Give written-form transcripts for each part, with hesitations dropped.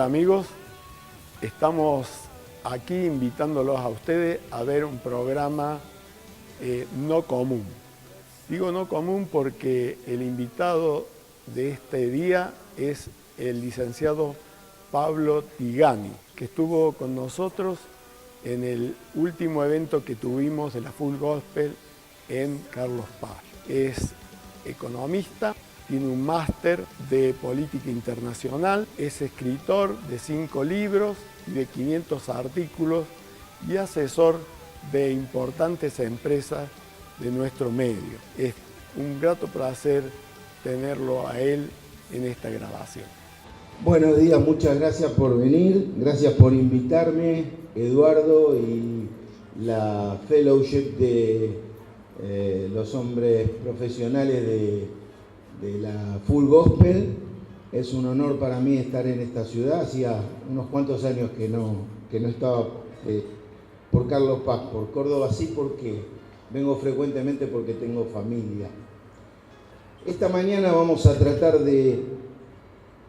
Hola amigos, estamos aquí invitándolos a ustedes a ver un programa no común. Digo no común porque el invitado de este día es el licenciado Pablo Tigani, que estuvo con nosotros en el último evento que tuvimos de la Full Gospel en Carlos Paz. Es economista, tiene un máster de política internacional, es escritor de 5 libros y de 500 artículos y asesor de importantes empresas de nuestro medio. Es un grato placer tenerlo a él en esta grabación. Buenos días, muchas gracias por venir, gracias por invitarme, Eduardo, y la fellowship de los hombres profesionales de la Full Gospel. Es un honor para mí estar en esta ciudad. Hacía unos cuantos años que no estaba por Carlos Paz. Por Córdoba sí, porque vengo frecuentemente porque tengo familia. Esta mañana vamos a tratar de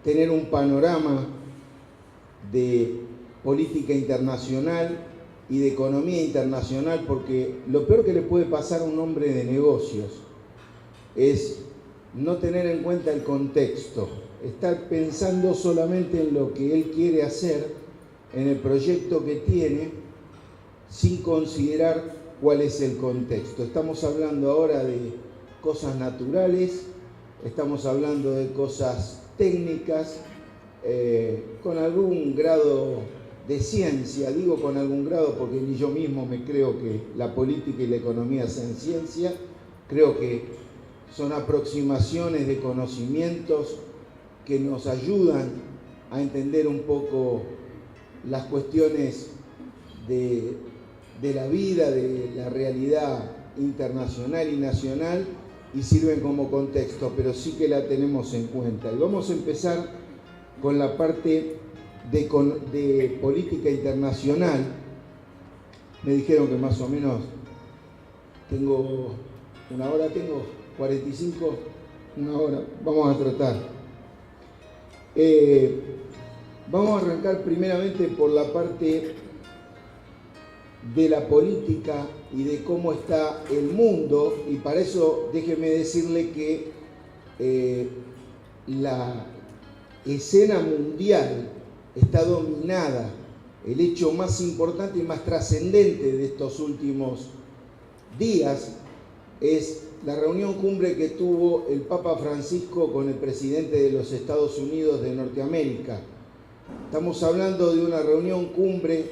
tener un panorama de política internacional y de economía internacional, porque lo peor que le puede pasar a un hombre de negocios es no tener en cuenta el contexto, estar pensando solamente en lo que él quiere hacer, en el proyecto que tiene, sin considerar cuál es el contexto. Estamos hablando ahora de cosas naturales, estamos hablando de cosas técnicas, con algún grado de ciencia. Digo con algún grado porque ni yo mismo me creo que la política y la economía sean ciencia. Creo que son aproximaciones de conocimientos que nos ayudan a entender un poco las cuestiones de la vida, de la realidad internacional y nacional, y sirven como contexto, pero sí que la tenemos en cuenta. Y vamos a empezar con la parte de política internacional. Me dijeron que más o menos tengo una hora, tengo 45, una hora. Vamos a tratar. Vamos a arrancar primeramente por la parte de la política y de cómo está el mundo, y para eso déjeme decirle que la escena mundial está dominada. El hecho más importante y más trascendente de estos últimos días es la reunión cumbre que tuvo el Papa Francisco con el presidente de los Estados Unidos de Norteamérica. Estamos hablando de una reunión cumbre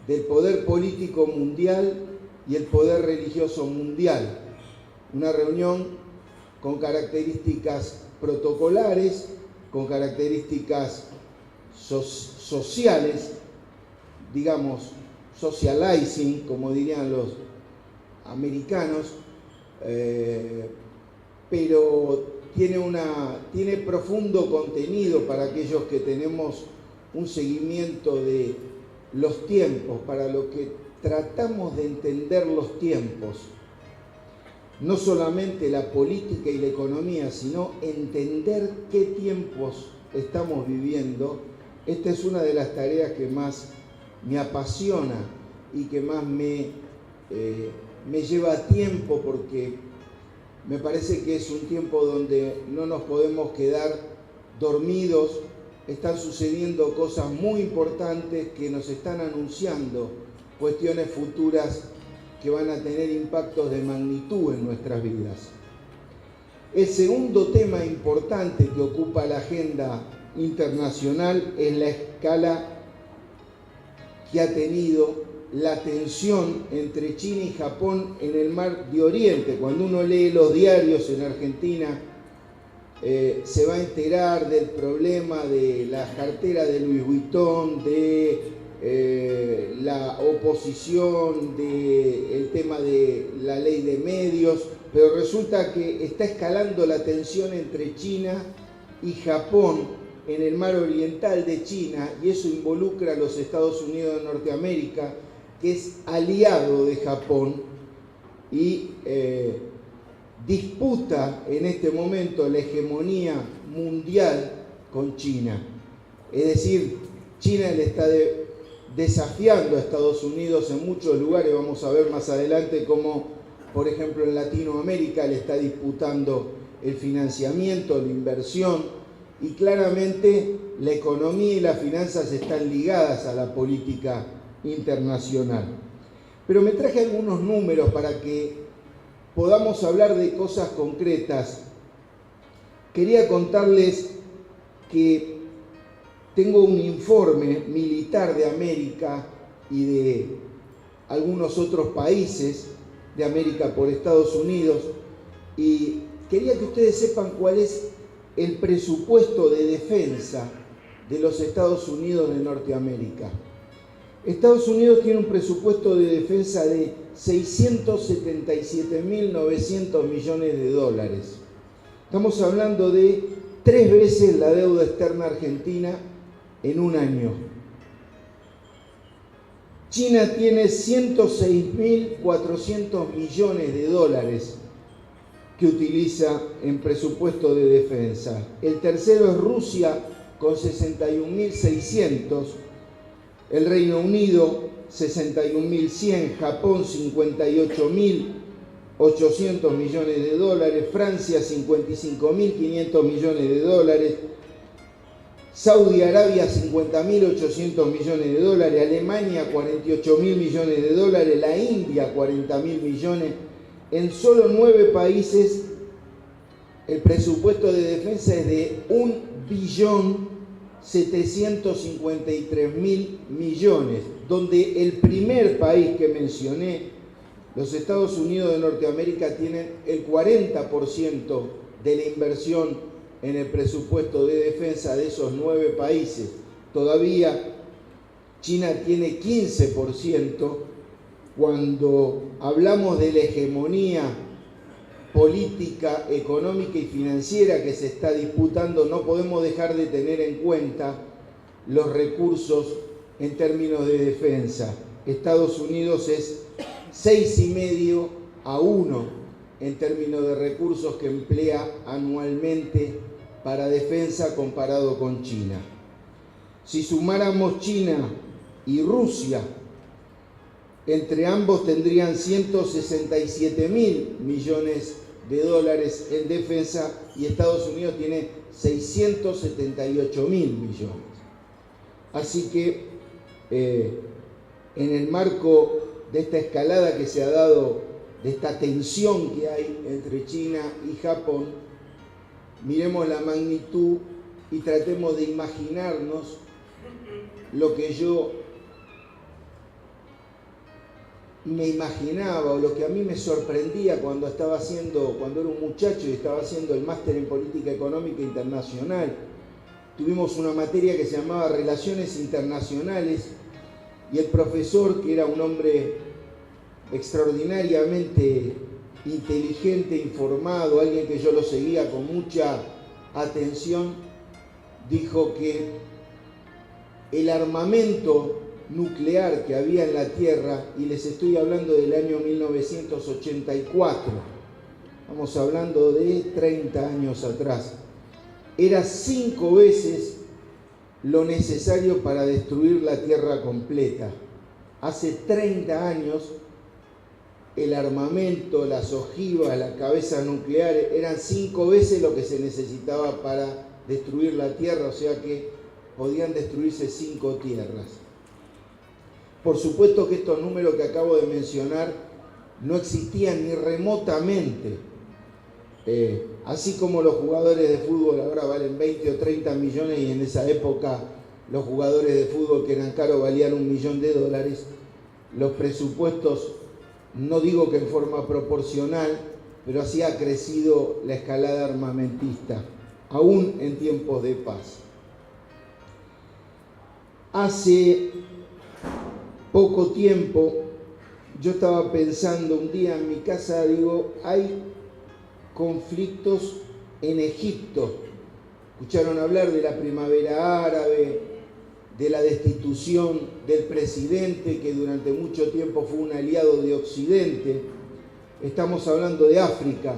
del poder político mundial y el poder religioso mundial. Una reunión con características protocolares, con características sociales, digamos, socializing, como dirían los americanos, pero tiene profundo contenido para aquellos que tenemos un seguimiento de los tiempos, para los que tratamos de entender los tiempos, no solamente la política y la economía, sino entender qué tiempos estamos viviendo. Esta es una de las tareas que más me apasiona y que más me lleva tiempo, porque me parece que es un tiempo donde no nos podemos quedar dormidos. Están sucediendo cosas muy importantes que nos están anunciando cuestiones futuras que van a tener impactos de magnitud en nuestras vidas. El segundo tema importante que ocupa la agenda internacional es la escala que ha tenido la tensión entre China y Japón en el Mar de Oriente. Cuando uno lee los diarios en Argentina, se va a enterar del problema de la cartera de Louis Vuitton, de la oposición, del tema de la ley de medios, pero resulta que está escalando la tensión entre China y Japón en el mar oriental de China, y eso involucra a los Estados Unidos de Norteamérica, que es aliado de Japón, y disputa en este momento la hegemonía mundial con China. Es decir, China le está desafiando a Estados Unidos en muchos lugares. Vamos a ver más adelante cómo, por ejemplo, en Latinoamérica le está disputando el financiamiento, la inversión, y claramente la economía y las finanzas están ligadas a la política internacional. Pero me traje algunos números para que podamos hablar de cosas concretas. Quería contarles que tengo un informe militar de América y de algunos otros países de América por Estados Unidos, y quería que ustedes sepan cuál es el presupuesto de defensa de los Estados Unidos de Norteamérica. Estados Unidos tiene un presupuesto de defensa de 677.900 millones de dólares. Estamos hablando de 3 veces la deuda externa argentina en un año. China tiene 106.400 millones de dólares que utiliza en presupuesto de defensa. El tercero es Rusia con 61.600, el Reino Unido 61.100, Japón 58.800 millones de dólares, Francia 55.500 millones de dólares, Saudi Arabia 50.800 millones de dólares, Alemania 48.000 millones de dólares, la India 40.000 millones. En solo 9 países el presupuesto de defensa es de 1.753.000 millones, donde el primer país que mencioné, los Estados Unidos de Norteamérica, tienen el 40% de la inversión en el presupuesto de defensa de esos 9 países. Todavía China tiene 15%. Cuando hablamos de la hegemonía política, económica y financiera que se está disputando, no podemos dejar de tener en cuenta los recursos en términos de defensa. Estados Unidos es 6,5 a 1 en términos de recursos que emplea anualmente para defensa comparado con China. Si sumáramos China y Rusia, entre ambos tendrían 167.000 millones de dólares en defensa y Estados Unidos tiene 678.000 millones. Así que en el marco de esta escalada que se ha dado, de esta tensión que hay entre China y Japón, miremos la magnitud y tratemos de imaginarnos lo que yo me imaginaba, o lo que a mí me sorprendía cuando era un muchacho y estaba haciendo el máster en Política Económica Internacional. Tuvimos una materia que se llamaba Relaciones Internacionales, y el profesor, que era un hombre extraordinariamente inteligente, informado, alguien que yo lo seguía con mucha atención, dijo que el armamento nuclear que había en la Tierra, y les estoy hablando del año 1984, estamos hablando de 30 años atrás, era 5 veces lo necesario para destruir la Tierra completa. Hace 30 años el armamento, las ojivas, las cabezas nucleares eran 5 veces lo que se necesitaba para destruir la Tierra, o sea que podían destruirse 5 tierras. Por supuesto que estos números que acabo de mencionar no existían ni remotamente. Así como los jugadores de fútbol ahora valen 20 o 30 millones y en esa época los jugadores de fútbol que eran caros valían $1 millón, los presupuestos, no digo que en forma proporcional, pero así ha crecido la escalada armamentista, aún en tiempos de paz. Hace poco tiempo yo estaba pensando un día en mi casa, digo, hay conflictos en Egipto. Escucharon hablar de la primavera árabe, de la destitución del presidente que durante mucho tiempo fue un aliado de Occidente. Estamos hablando de África.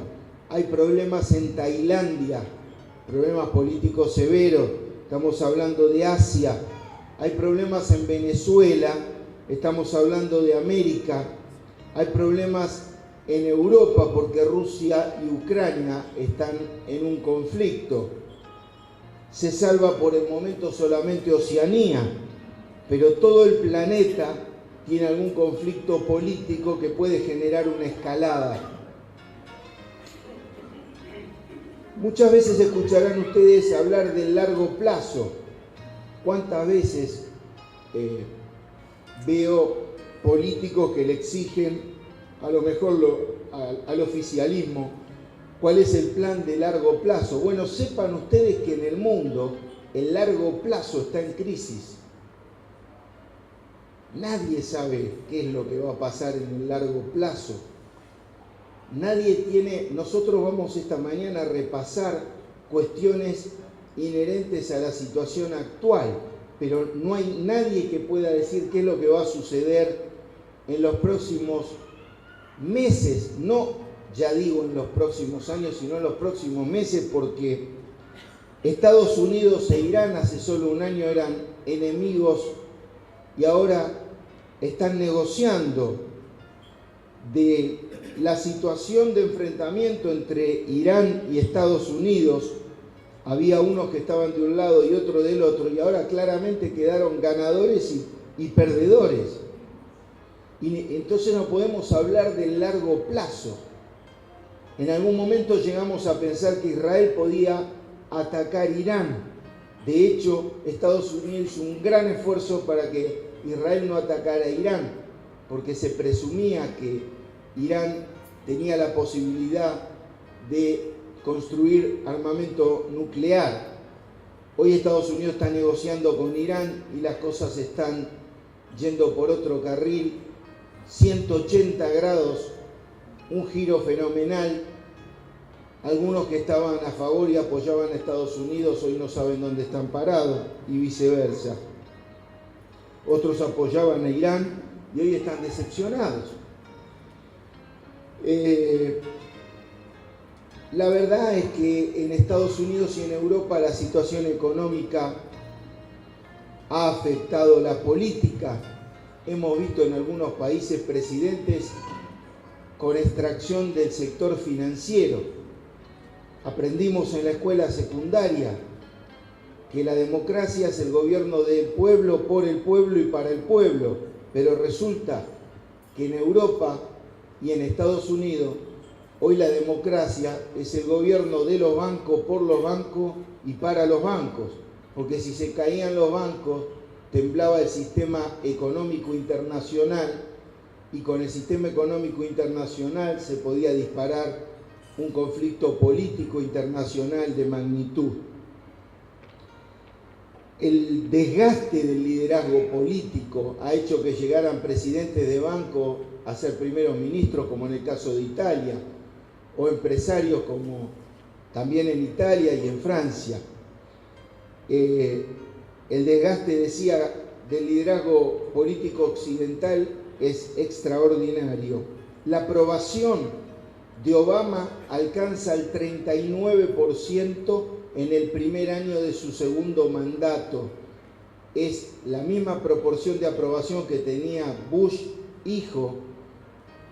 Hay problemas en Tailandia, problemas políticos severos. Estamos hablando de Asia, hay problemas en Venezuela, estamos hablando de América, hay problemas en Europa porque Rusia y Ucrania están en un conflicto. Se salva por el momento solamente Oceanía, pero todo el planeta tiene algún conflicto político que puede generar una escalada. Muchas veces escucharán ustedes hablar del largo plazo. ¿Cuántas veces veo políticos que le exigen, a lo mejor al oficialismo, cuál es el plan de largo plazo? Bueno, sepan ustedes que en el mundo el largo plazo está en crisis. Nadie sabe qué es lo que va a pasar en el largo plazo. Nosotros vamos esta mañana a repasar cuestiones inherentes a la situación actual, pero no hay nadie que pueda decir qué es lo que va a suceder en los próximos meses, no ya digo en los próximos años, sino en los próximos meses, porque Estados Unidos e Irán hace solo un año eran enemigos y ahora están negociando de la situación de enfrentamiento entre Irán y Estados Unidos. Había unos que estaban de un lado y otro del otro, y ahora claramente quedaron ganadores y perdedores. Y entonces no podemos hablar del largo plazo. En algún momento llegamos a pensar que Israel podía atacar Irán. De hecho, Estados Unidos hizo un gran esfuerzo para que Israel no atacara a Irán, porque se presumía que Irán tenía la posibilidad de construir armamento nuclear. Hoy Estados Unidos está negociando con Irán y las cosas están yendo por otro carril, 180 grados, un giro fenomenal. Algunos que estaban a favor y apoyaban a Estados Unidos hoy no saben dónde están parados y viceversa. Otros apoyaban a Irán y hoy están decepcionados. La verdad es que en Estados Unidos y en Europa la situación económica ha afectado la política. Hemos visto en algunos países presidentes con extracción del sector financiero. Aprendimos en la escuela secundaria que la democracia es el gobierno del pueblo, por el pueblo y para el pueblo, pero resulta que en Europa y en Estados Unidos hoy la democracia es el gobierno de los bancos, por los bancos y para los bancos, porque si se caían los bancos temblaba el sistema económico internacional y con el sistema económico internacional se podía disparar un conflicto político internacional de magnitud. El desgaste del liderazgo político ha hecho que llegaran presidentes de banco a ser primeros ministros, como en el caso de Italia, o empresarios como también en Italia y en Francia. El desgaste, decía, del liderazgo político occidental es extraordinario. La aprobación de Obama alcanza el 39% en el primer año de su segundo mandato. Es la misma proporción de aprobación que tenía Bush hijo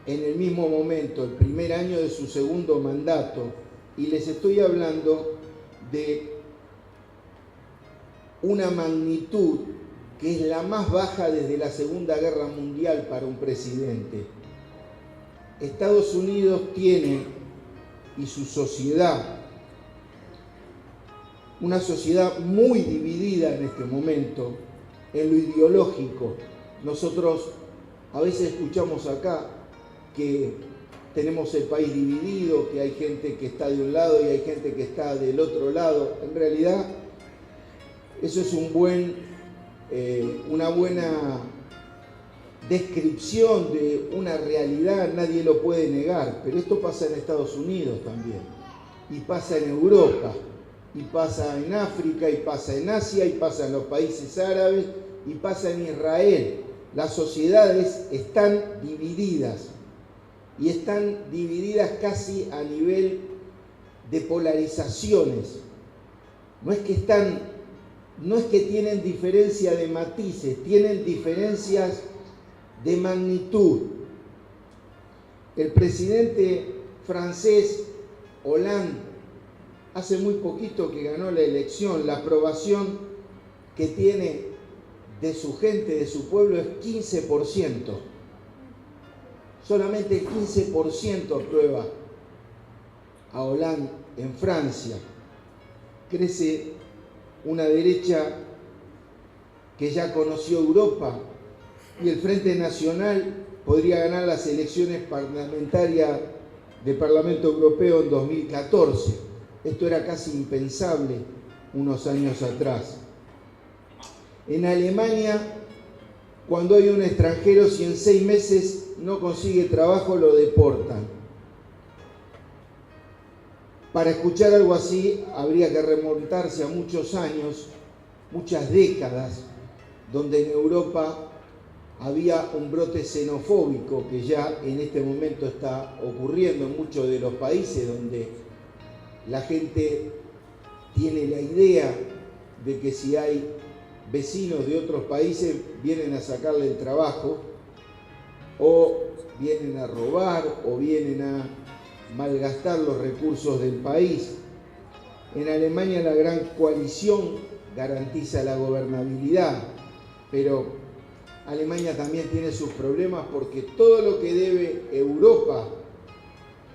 en el mismo momento, el primer año de su segundo mandato. Y les estoy hablando de una magnitud que es la más baja desde la Segunda Guerra Mundial para un presidente. Estados Unidos tiene, y su sociedad, una sociedad muy dividida en este momento en lo ideológico. Nosotros a veces escuchamos acá que tenemos el país dividido, que hay gente que está de un lado y hay gente que está del otro lado. En realidad, eso es una buena descripción de una realidad, nadie lo puede negar, pero esto pasa en Estados Unidos también, y pasa en Europa, y pasa en África, y pasa en Asia, y pasa en los países árabes, y pasa en Israel. Las sociedades están divididas, y están divididas casi a nivel de polarizaciones. No es que están no es que tienen diferencia de matices, tienen diferencias de magnitud. El presidente francés Hollande, hace muy poquito que ganó la elección, la aprobación que tiene de su gente, de su pueblo, es 15%. Solamente el 15% aprueba a Hollande en Francia. Crece una derecha que ya conoció Europa y el Frente Nacional podría ganar las elecciones parlamentarias del Parlamento Europeo en 2014. Esto era casi impensable unos años atrás. En Alemania, cuando hay un extranjero, si en 6 meses no consigue trabajo, lo deportan. Para escuchar algo así, habría que remontarse a muchos años, muchas décadas, donde en Europa había un brote xenofóbico que ya en este momento está ocurriendo en muchos de los países, donde la gente tiene la idea de que si hay vecinos de otros países vienen a sacarle el trabajo, o vienen a robar, o vienen a malgastar los recursos del país. En Alemania la gran coalición garantiza la gobernabilidad, pero Alemania también tiene sus problemas porque todo lo que debe Europa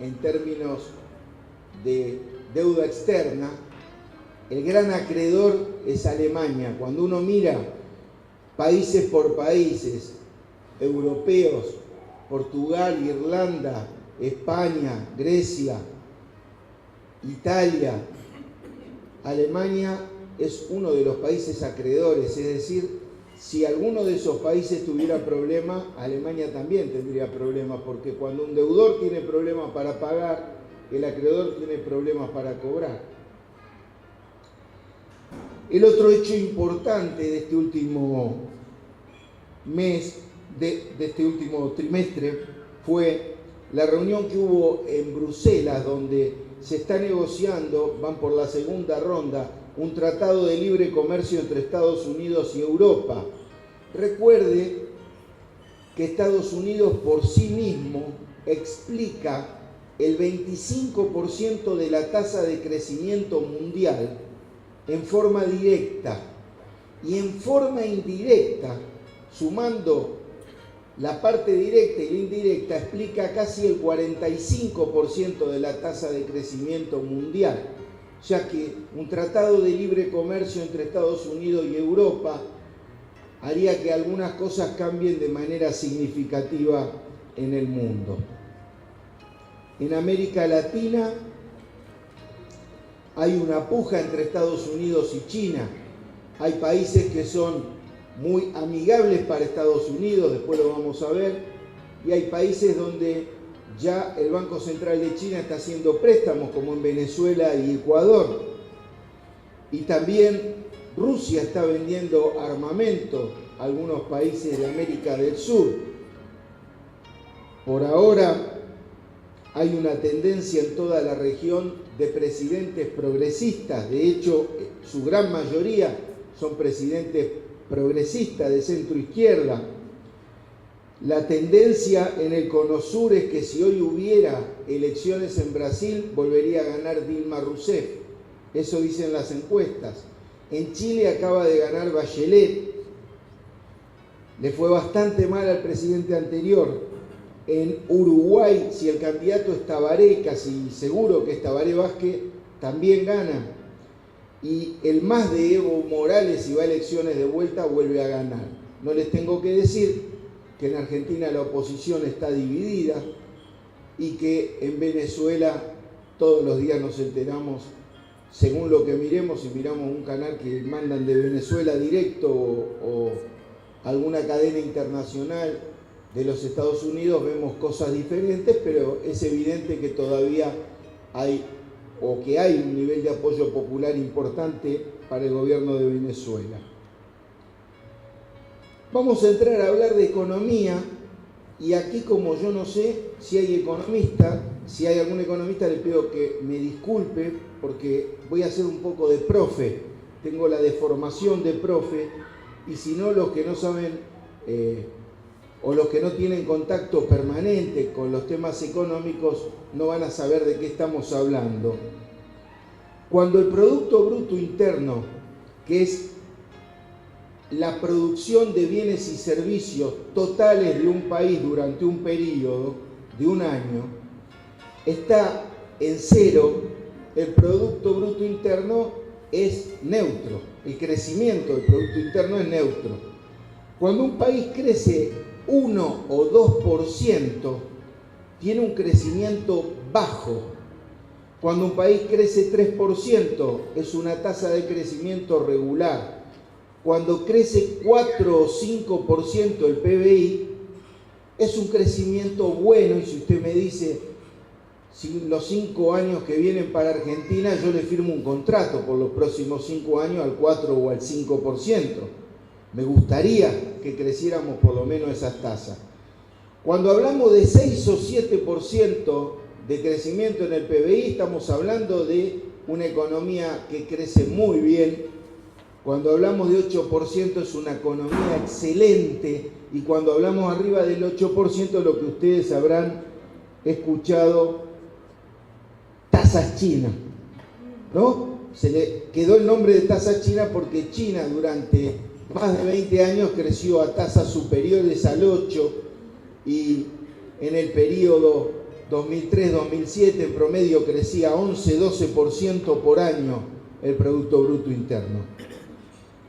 en términos de deuda externa, el gran acreedor es Alemania. Cuando uno mira países por países, europeos, Portugal, Irlanda, España, Grecia, Italia, Alemania es uno de los países acreedores, es decir, si alguno de esos países tuviera problemas, Alemania también tendría problemas, porque cuando un deudor tiene problemas para pagar, el acreedor tiene problemas para cobrar. El otro hecho importante de este último mes, de este último trimestre, fue la reunión que hubo en Bruselas, donde se está negociando, van por la segunda ronda, un tratado de libre comercio entre Estados Unidos y Europa. Recuerde que Estados Unidos por sí mismo explica el 25% de la tasa de crecimiento mundial en forma directa, y en forma indirecta, sumando la parte directa y la indirecta, explica casi el 45% de la tasa de crecimiento mundial, ya que un tratado de libre comercio entre Estados Unidos y Europa haría que algunas cosas cambien de manera significativa en el mundo. En América Latina hay una puja entre Estados Unidos y China. Hay países que son muy amigables para Estados Unidos, después lo vamos a ver, y hay países donde ya el Banco Central de China está haciendo préstamos, como en Venezuela y Ecuador. Y también Rusia está vendiendo armamento a algunos países de América del Sur. Por ahora hay una tendencia en toda la región de presidentes progresistas. De hecho, su gran mayoría son presidentes progresistas de centro izquierda. La tendencia en el Cono Sur es que si hoy hubiera elecciones en Brasil, volvería a ganar Dilma Rousseff. Eso dicen las encuestas. En Chile acaba de ganar Bachelet. Le fue bastante mal al presidente anterior. En Uruguay, si el candidato es Tabaré, casi seguro que es Tabaré Vázquez, también gana. Y el MAS de Evo Morales, si va a elecciones de vuelta, vuelve a ganar. No les tengo que decir que en Argentina la oposición está dividida y que en Venezuela todos los días nos enteramos, según lo que miremos, si miramos un canal que mandan de Venezuela directo o alguna cadena internacional de los Estados Unidos, vemos cosas diferentes, pero es evidente que todavía hay un nivel de apoyo popular importante para el gobierno de Venezuela. Vamos a entrar a hablar de economía, y aquí, como yo no sé si hay economista, si hay algún economista, le pido que me disculpe porque voy a hacer un poco de profe tengo la deformación de profe, y si no, los que no saben o los que no tienen contacto permanente con los temas económicos no van a saber de qué estamos hablando. Cuando el Producto Bruto Interno, que es la producción de bienes y servicios totales de un país durante un periodo de un año, está en cero, el Producto Bruto Interno es neutro. El crecimiento del Producto Interno es neutro. Cuando un país crece 1 o 2%, tiene un crecimiento bajo. Cuando un país crece 3%, es una tasa de crecimiento regular. Cuando crece 4 o 5% el PBI, es un crecimiento bueno, y si usted me dice, si los 5 años que vienen para Argentina, yo le firmo un contrato por los próximos 5 años al 4 o al 5%. Me gustaría que creciéramos por lo menos esas tasas. Cuando hablamos de 6 o 7% de crecimiento en el PBI, estamos hablando de una economía que crece muy bien. Cuando hablamos de 8% es una economía excelente, y cuando hablamos arriba del 8%, lo que ustedes habrán escuchado, tasas chinas, ¿no? Se le quedó el nombre de tasa china porque China durante más de 20 años creció a tasas superiores al 8%, y en el periodo 2003-2007 en promedio crecía 11-12% por año el Producto Bruto Interno.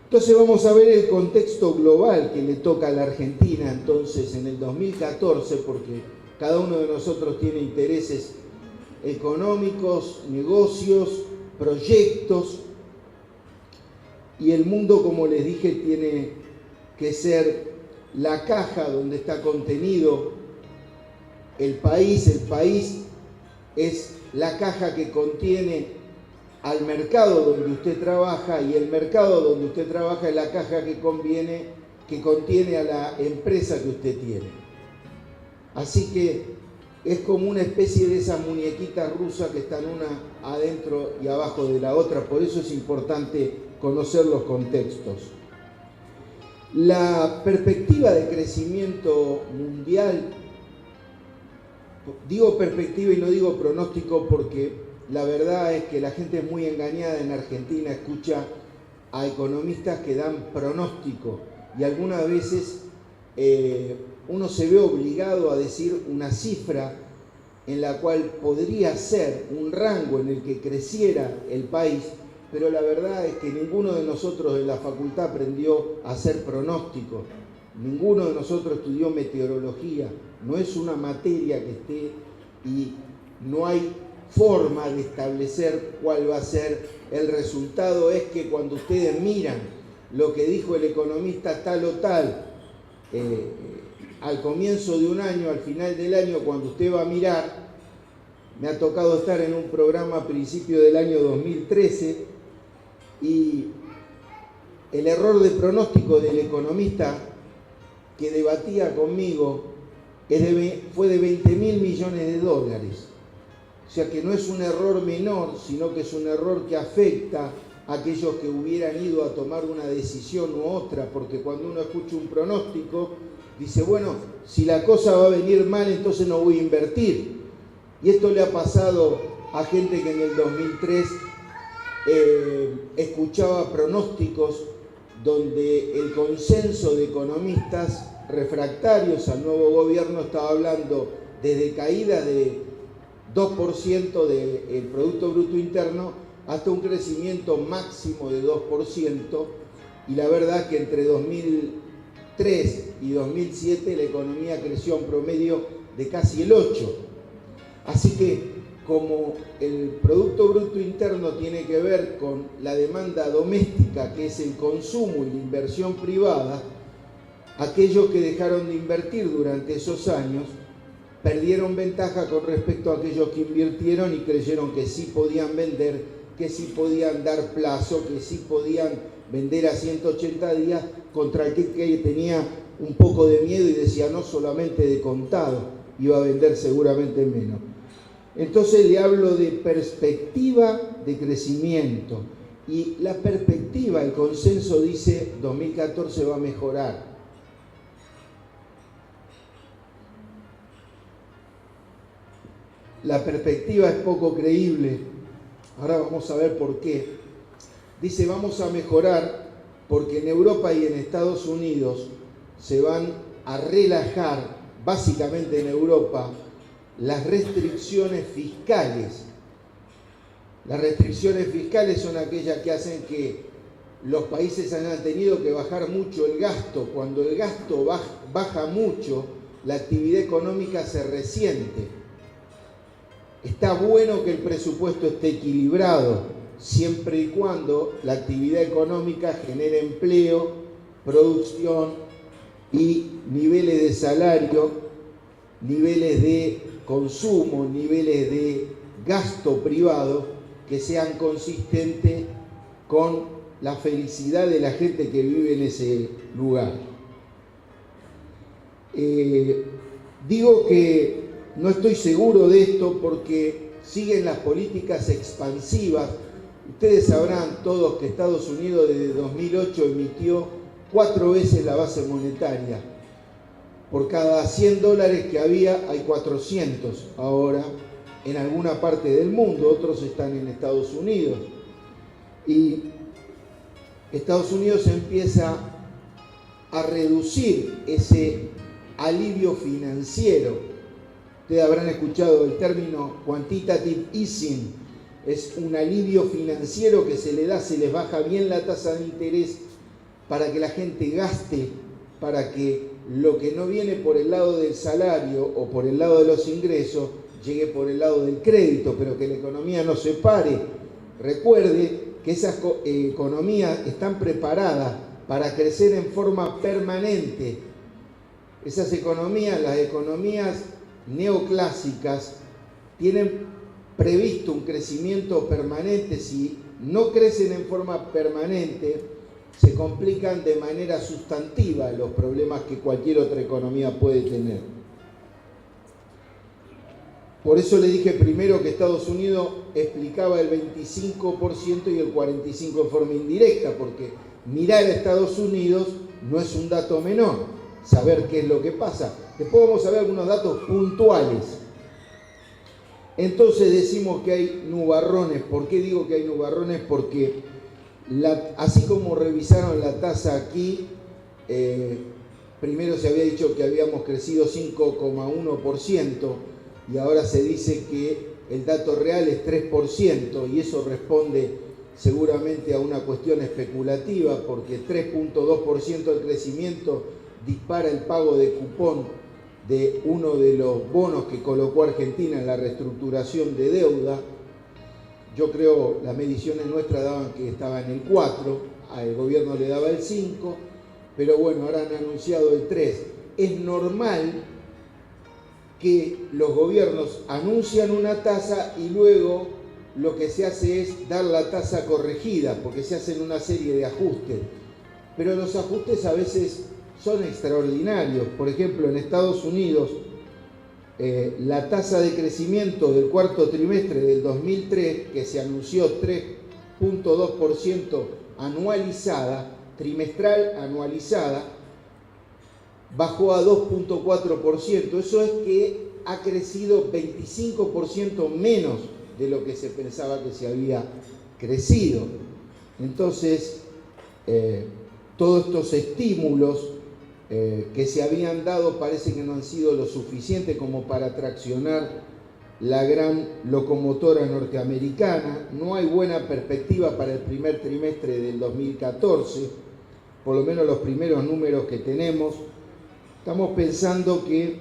Entonces vamos a ver el contexto global que le toca a la Argentina entonces en el 2014, porque cada uno de nosotros tiene intereses económicos, negocios, proyectos, y el mundo, como les dije, tiene que ser la caja donde está contenido el país. El país es la caja que contiene al mercado donde usted trabaja, y el mercado donde usted trabaja es la caja que contiene a la empresa que usted tiene. Así que es como una especie de esas muñequitas rusas que están una adentro y abajo de la otra. Por eso es importante conocer los contextos. La perspectiva de crecimiento mundial, digo perspectiva y no digo pronóstico, porque la verdad es que la gente es muy engañada en Argentina, escucha a economistas que dan pronóstico, y algunas veces uno se ve obligado a decir una cifra en la cual podría ser un rango en el que creciera el país, pero la verdad es que ninguno de nosotros en la facultad aprendió a hacer pronósticos, ninguno de nosotros estudió meteorología, no es una materia que esté, y no hay forma de establecer cuál va a ser el resultado. Es que cuando ustedes miran lo que dijo el economista tal o tal al comienzo de un año, al final del año, cuando usted va a mirar, me ha tocado estar en un programa a principio del año 2013, y el error de pronóstico del economista que debatía conmigo fue de 20.000 millones de dólares. O sea que no es un error menor, sino que es un error que afecta a aquellos que hubieran ido a tomar una decisión u otra, porque cuando uno escucha un pronóstico, dice, bueno, si la cosa va a venir mal, entonces no voy a invertir. Y esto le ha pasado a gente que en el 2003 escuchaba pronósticos donde el consenso de economistas refractarios al nuevo gobierno estaba hablando desde caída de 2% del Producto Bruto Interno hasta un crecimiento máximo de 2%, y la verdad que entre 2003 y 2007 la economía creció a un promedio de casi el 8%. Así que como el Producto Bruto Interno tiene que ver con la demanda doméstica, que es el consumo y la inversión privada, aquellos que dejaron de invertir durante esos años perdieron ventaja con respecto a aquellos que invirtieron y creyeron que sí podían vender, que sí podían dar plazo, que sí podían vender a 180 días, contra el que tenía un poco de miedo y decía no, solamente de contado, iba a vender seguramente menos. Entonces le hablo de perspectiva de crecimiento. y la perspectiva, el consenso dice 2014 va a mejorar. La perspectiva es poco creíble. Ahora vamos a ver por qué. Dice vamos a mejorar porque en Europa y en Estados Unidos se van a relajar, básicamente en Europa, las restricciones fiscales. Las restricciones fiscales son aquellas que hacen que los países hayan tenido que bajar mucho el gasto. Cuando el gasto baja mucho, la actividad económica se resiente. Está bueno que el presupuesto esté equilibrado, siempre y cuando la actividad económica genere empleo, producción y niveles de salario, niveles de consumo, niveles de gasto privado que sean consistentes con la felicidad de la gente que vive en ese lugar. Digo que no estoy seguro de esto porque siguen las políticas expansivas. Ustedes sabrán todos que Estados Unidos desde 2008 emitió 4 veces la base monetaria. Por cada $100 que había, hay 400 ahora en alguna parte del mundo, otros están en Estados Unidos. Y Estados Unidos empieza a reducir ese alivio financiero. Ustedes habrán escuchado el término quantitative easing. Es un alivio financiero que se le da, se les baja bien la tasa de interés para que la gente gaste, para que lo que no viene por el lado del salario o por el lado de los ingresos llegue por el lado del crédito, pero que la economía no se pare. Recuerde que esas economías están preparadas para crecer en forma permanente. Esas economías, las economías neoclásicas, tienen previsto un crecimiento permanente. Si no crecen en forma permanente, se complican de manera sustantiva los problemas que cualquier otra economía puede tener. Por eso le dije primero que Estados Unidos explicaba el 25% y el 45% en forma indirecta, porque mirar a Estados Unidos no es un dato menor, saber qué es lo que pasa. Después vamos a ver algunos datos puntuales. Entonces decimos que hay nubarrones. ¿Por qué digo que hay nubarrones? Porque así como revisaron la tasa aquí, primero se había dicho que habíamos crecido 5,1% y ahora se dice que el dato real es 3% y eso responde seguramente a una cuestión especulativa porque 3,2% del crecimiento dispara el pago de cupón de uno de los bonos que colocó Argentina en la reestructuración de deuda. Yo creo las mediciones nuestras daban que estaba en el 4, al gobierno le daba el 5, pero bueno, ahora han anunciado el 3. Es normal que los gobiernos anuncian una tasa y luego lo que se hace es dar la tasa corregida, porque se hacen una serie de ajustes. Pero los ajustes a veces son extraordinarios. Por ejemplo, en Estados Unidos, la tasa de crecimiento del cuarto trimestre del 2003, que se anunció 3,2% anualizada, trimestral anualizada, bajó a 2,4%. Eso es que ha crecido 25% menos de lo que se pensaba que se había crecido. Entonces, todos estos estímulos que se habían dado parece que no han sido lo suficiente como para traccionar la gran locomotora norteamericana. No hay buena perspectiva para el primer trimestre del 2014, por lo menos los primeros números que tenemos. Estamos pensando que,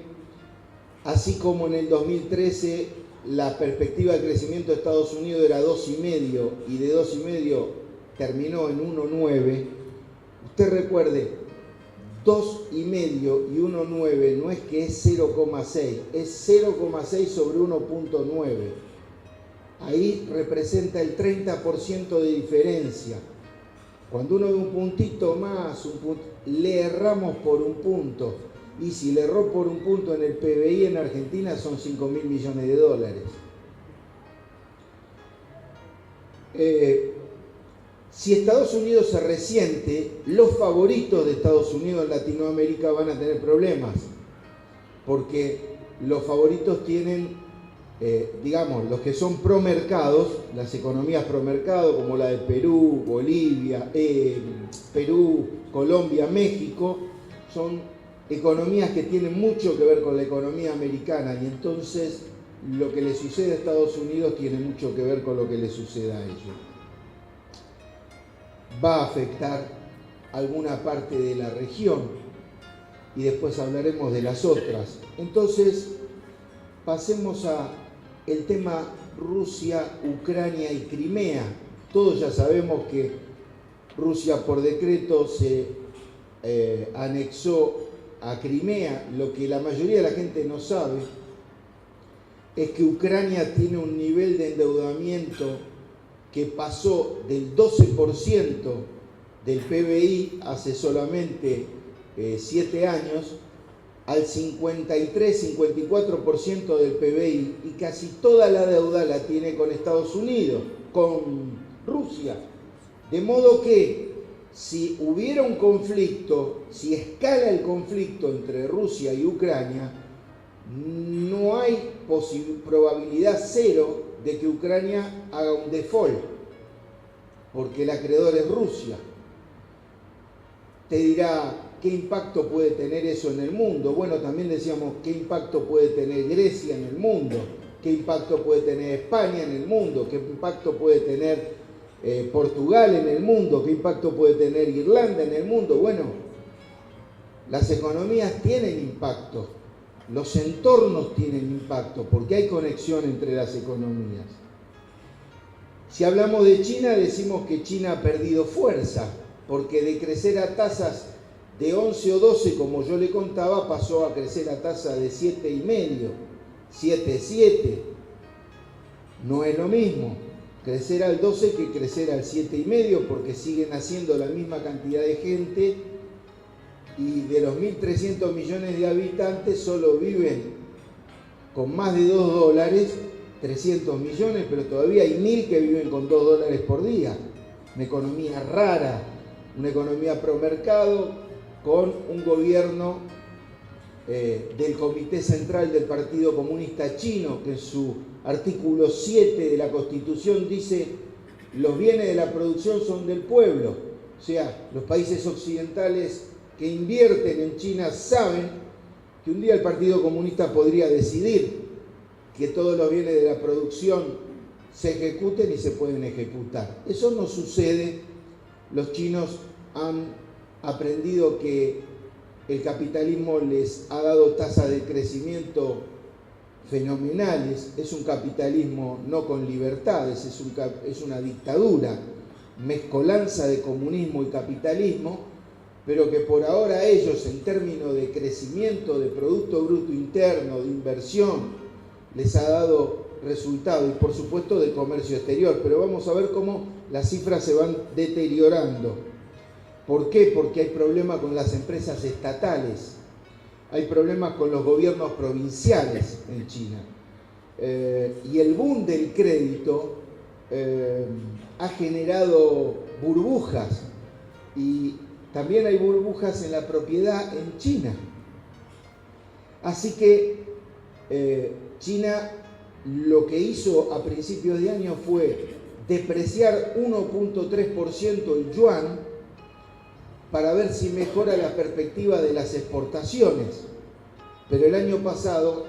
así como en el 2013 la perspectiva de crecimiento de Estados Unidos era 2,5 y de 2,5 terminó en 1,9, usted recuerde, 2,5 y 1,9 no es que es 0,6, es 0,6 sobre 1,9. Ahí representa el 30% de diferencia. Cuando uno ve un puntito más, le erramos por un punto. Y si le erró por un punto en el PBI en Argentina son 5.000 millones de dólares. Si Estados Unidos se resiente, los favoritos de Estados Unidos en Latinoamérica van a tener problemas, porque los favoritos tienen, digamos, los que son promercados, las economías promercado, como la de Perú, Bolivia, Perú, Colombia, México, son economías que tienen mucho que ver con la economía americana, y entonces lo que le sucede a Estados Unidos tiene mucho que ver con lo que le suceda a ellos. Va a afectar alguna parte de la región y después hablaremos de las otras. Entonces, pasemos a el tema Rusia, Ucrania y Crimea. Todos ya sabemos que Rusia por decreto se anexó a Crimea. Lo que la mayoría de la gente no sabe es que Ucrania tiene un nivel de endeudamiento que pasó del 12% del PBI hace solamente 7 años al 53-54% del PBI, y casi toda la deuda la tiene con Estados Unidos, con Rusia. De modo que si hubiera un conflicto, si escala el conflicto entre Rusia y Ucrania, no hay probabilidad cero de que Ucrania haga un default, porque el acreedor es Rusia. Te dirá, ¿qué impacto puede tener eso en el mundo? Bueno, también decíamos, ¿qué impacto puede tener Grecia en el mundo? ¿Qué impacto puede tener España en el mundo? ¿Qué impacto puede tener Portugal en el mundo? ¿Qué impacto puede tener Irlanda en el mundo? Bueno, las economías tienen impacto. Los entornos tienen impacto porque hay conexión entre las economías. Si hablamos de China, decimos que China ha perdido fuerza, porque de crecer a tasas de 11 o 12, como yo le contaba, pasó a crecer a tasa de 7,5, 7,7. No es lo mismo crecer al 12 que crecer al 7,5, porque siguen haciendo la misma cantidad de gente, y de los 1.300 millones de habitantes solo viven con más de $2, 300 millones, pero todavía hay 1.000 que viven con $2 por día. Una economía rara, una economía promercado, con un gobierno del Comité Central del Partido Comunista Chino, que en su artículo 7 de la Constitución dice: los bienes de la producción son del pueblo. O sea, los países occidentales que invierten en China saben que un día el Partido Comunista podría decidir que todos los bienes de la producción se ejecuten y se pueden ejecutar. Eso no sucede. Los chinos han aprendido que el capitalismo les ha dado tasas de crecimiento fenomenales. Es un capitalismo no con libertades, es una dictadura, mezcolanza de comunismo y capitalismo, pero que por ahora ellos, en términos de crecimiento de Producto Bruto Interno, de inversión, les ha dado resultado, y por supuesto de comercio exterior. Pero vamos a ver cómo las cifras se van deteriorando. ¿Por qué? Porque hay problemas con las empresas estatales, hay problemas con los gobiernos provinciales en China, y el boom del crédito ha generado burbujas, y también hay burbujas en la propiedad en China. Así que China lo que hizo a principios de año fue depreciar 1.3% el yuan para ver si mejora la perspectiva de las exportaciones. Pero el año pasado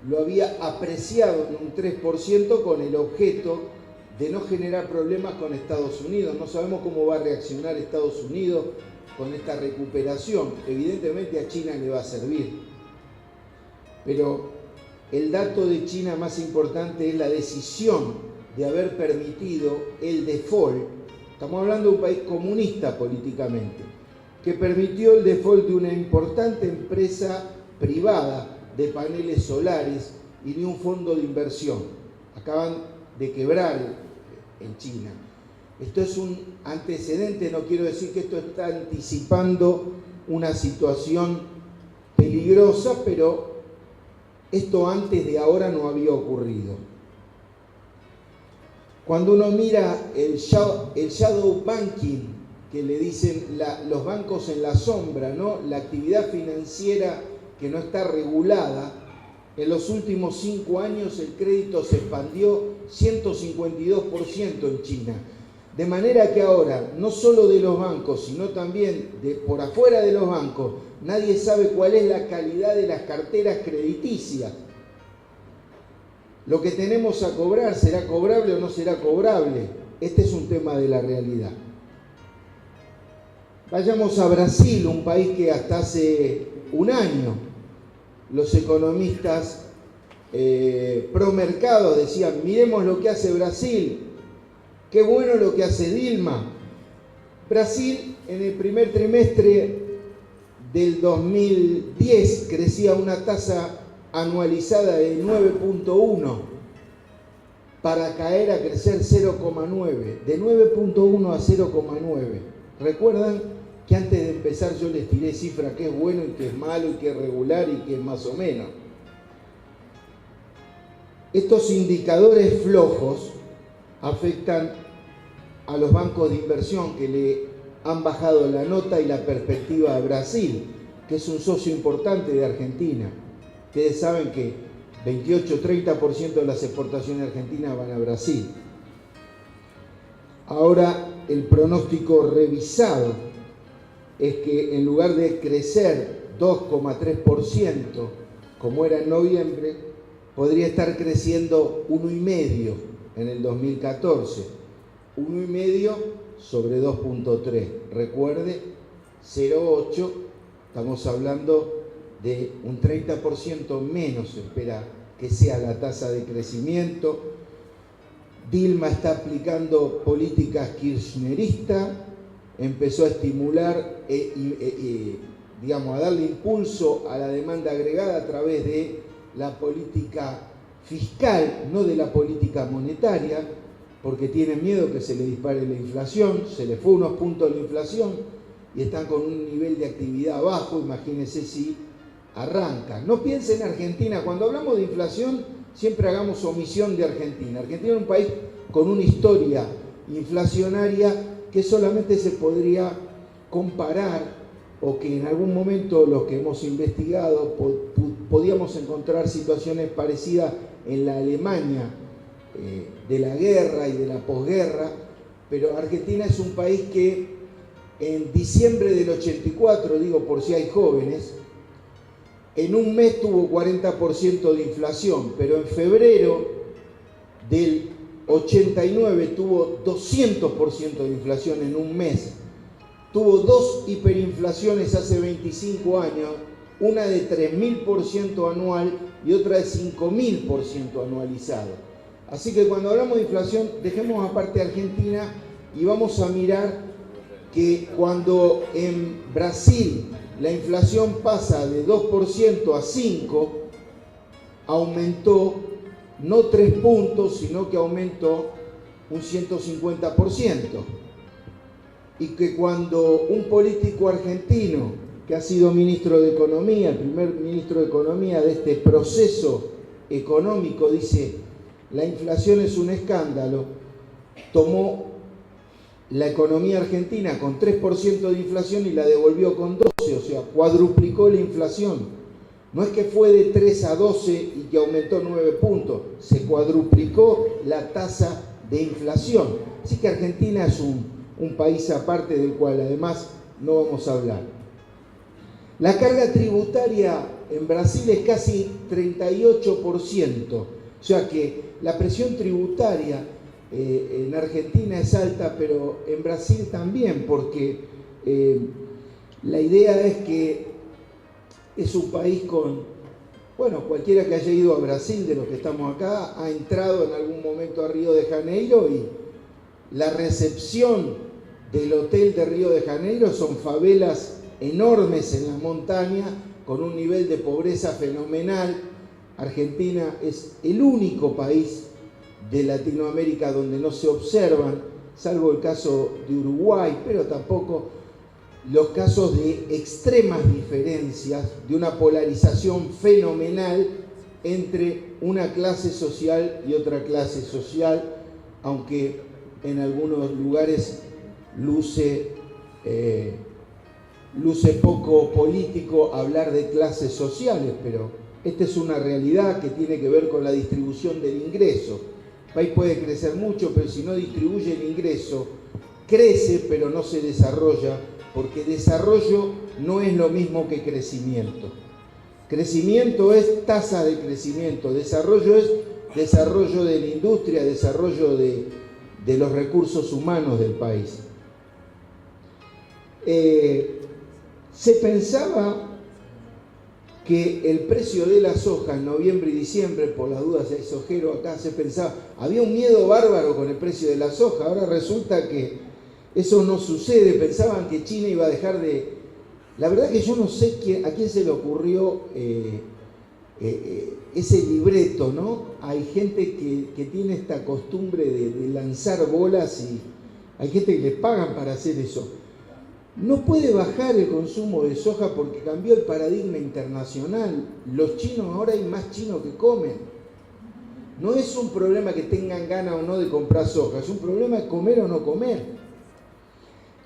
lo había apreciado en un 3% con el objeto de no generar problemas con Estados Unidos. No sabemos cómo va a reaccionar Estados Unidos con esta recuperación. Evidentemente a China le va a servir. Pero el dato de China más importante es la decisión de haber permitido el default. Estamos hablando de un país comunista políticamente, que permitió el default de una importante empresa privada de paneles solares y de un fondo de inversión. Acaban de quebrar en China. Esto es un antecedente, no quiero decir que esto está anticipando una situación peligrosa, pero esto antes de ahora no había ocurrido. Cuando uno mira el shadow banking, que le dicen los bancos en la sombra, ¿no? La actividad financiera que no está regulada, en los últimos 5 años el crédito se expandió 152% en China. De manera que ahora, no solo de los bancos, sino también de por afuera de los bancos, nadie sabe cuál es la calidad de las carteras crediticias. Lo que tenemos a cobrar, ¿será cobrable o no será cobrable? Este es un tema de la realidad. Vayamos a Brasil, un país que hasta hace un año los economistas pro mercado decían, miremos lo que hace Brasil, qué bueno lo que hace Dilma. Brasil en el primer trimestre del 2010 crecía una tasa anualizada de 9.1 para caer a crecer 0.9, de 9.1 a 0.9. ¿Recuerdan que antes de empezar yo les tiré cifras que es bueno y que es malo y que es regular y que es más o menos? Estos indicadores flojos afectan a los bancos de inversión que le han bajado la nota y la perspectiva a Brasil, que es un socio importante de Argentina. Ustedes saben que 28-30% de las exportaciones argentinas van a Brasil. Ahora el pronóstico revisado es que en lugar de crecer 2,3% como era en noviembre, podría estar creciendo 1,5% en el 2014. 1,5% sobre 2,3%. Recuerde, 0,8%, estamos hablando de un 30% menos se espera que sea la tasa de crecimiento. Dilma está aplicando políticas kirchneristas, empezó a estimular, a darle impulso a la demanda agregada a través de la política fiscal, no de la política monetaria, porque tienen miedo que se le dispare la inflación, se le fue unos puntos la inflación y están con un nivel de actividad bajo, imagínense si arranca. No piensen en Argentina, cuando hablamos de inflación siempre hagamos omisión de Argentina. Argentina es un país con una historia inflacionaria que solamente se podría comparar o que en algún momento los que hemos investigado podíamos encontrar situaciones parecidas en la Alemania de la guerra y de la posguerra, pero Argentina es un país que en diciembre del 84, digo por si hay jóvenes, en un mes tuvo 40% de inflación, pero en febrero del 89 tuvo 200% de inflación en un mes. Tuvo 2 hiperinflaciones hace 25 años, una de 3.000% anual y otra de 5.000% anualizado. Así que cuando hablamos de inflación, dejemos aparte Argentina y vamos a mirar que cuando en Brasil la inflación pasa de 2% a 5%, aumentó no 3 puntos, sino que aumentó un 150%. Y que cuando un político argentino, que ha sido ministro de Economía, el primer ministro de Economía de este proceso económico, dice, la inflación es un escándalo, tomó la economía argentina con 3% de inflación y la devolvió con 12%, o sea, cuadruplicó la inflación. No es que fue de 3 a 12 y que aumentó 9 puntos, se cuadruplicó la tasa de inflación. Así que Argentina es un país aparte del cual además no vamos a hablar. La carga tributaria en Brasil es casi 38%, o sea que la presión tributaria en Argentina es alta, pero en Brasil también, porque la idea es que es un país con, bueno, cualquiera que haya ido a Brasil de los que estamos acá, ha entrado en algún momento a Río de Janeiro y la recepción del hotel de Río de Janeiro son favelas enormes en la montaña con un nivel de pobreza fenomenal. Argentina es el único país de Latinoamérica donde no se observan, salvo el caso de Uruguay, pero tampoco los casos de extremas diferencias, de una polarización fenomenal entre una clase social y otra clase social, aunque en algunos lugares luce poco político hablar de clases sociales, pero esta es una realidad que tiene que ver con la distribución del ingreso. El país puede crecer mucho, pero si no distribuye el ingreso, crece pero no se desarrolla, porque desarrollo no es lo mismo que crecimiento. Crecimiento es tasa de crecimiento, desarrollo es desarrollo de la industria, desarrollo de los recursos humanos del país. Se pensaba que el precio de la soja en noviembre y diciembre, por las dudas hay sojero acá, se pensaba, había un miedo bárbaro con el precio de la soja, ahora resulta que eso no sucede, pensaban que China iba a dejar de... La verdad que yo no sé a quién se le ocurrió ese libreto, ¿no? Hay gente que tiene esta costumbre de lanzar bolas y hay gente que le pagan para hacer eso. No puede bajar el consumo de soja porque cambió el paradigma internacional. Los chinos, ahora hay más chinos que comen. No es un problema que tengan ganas o no de comprar soja, es un problema de comer o no comer.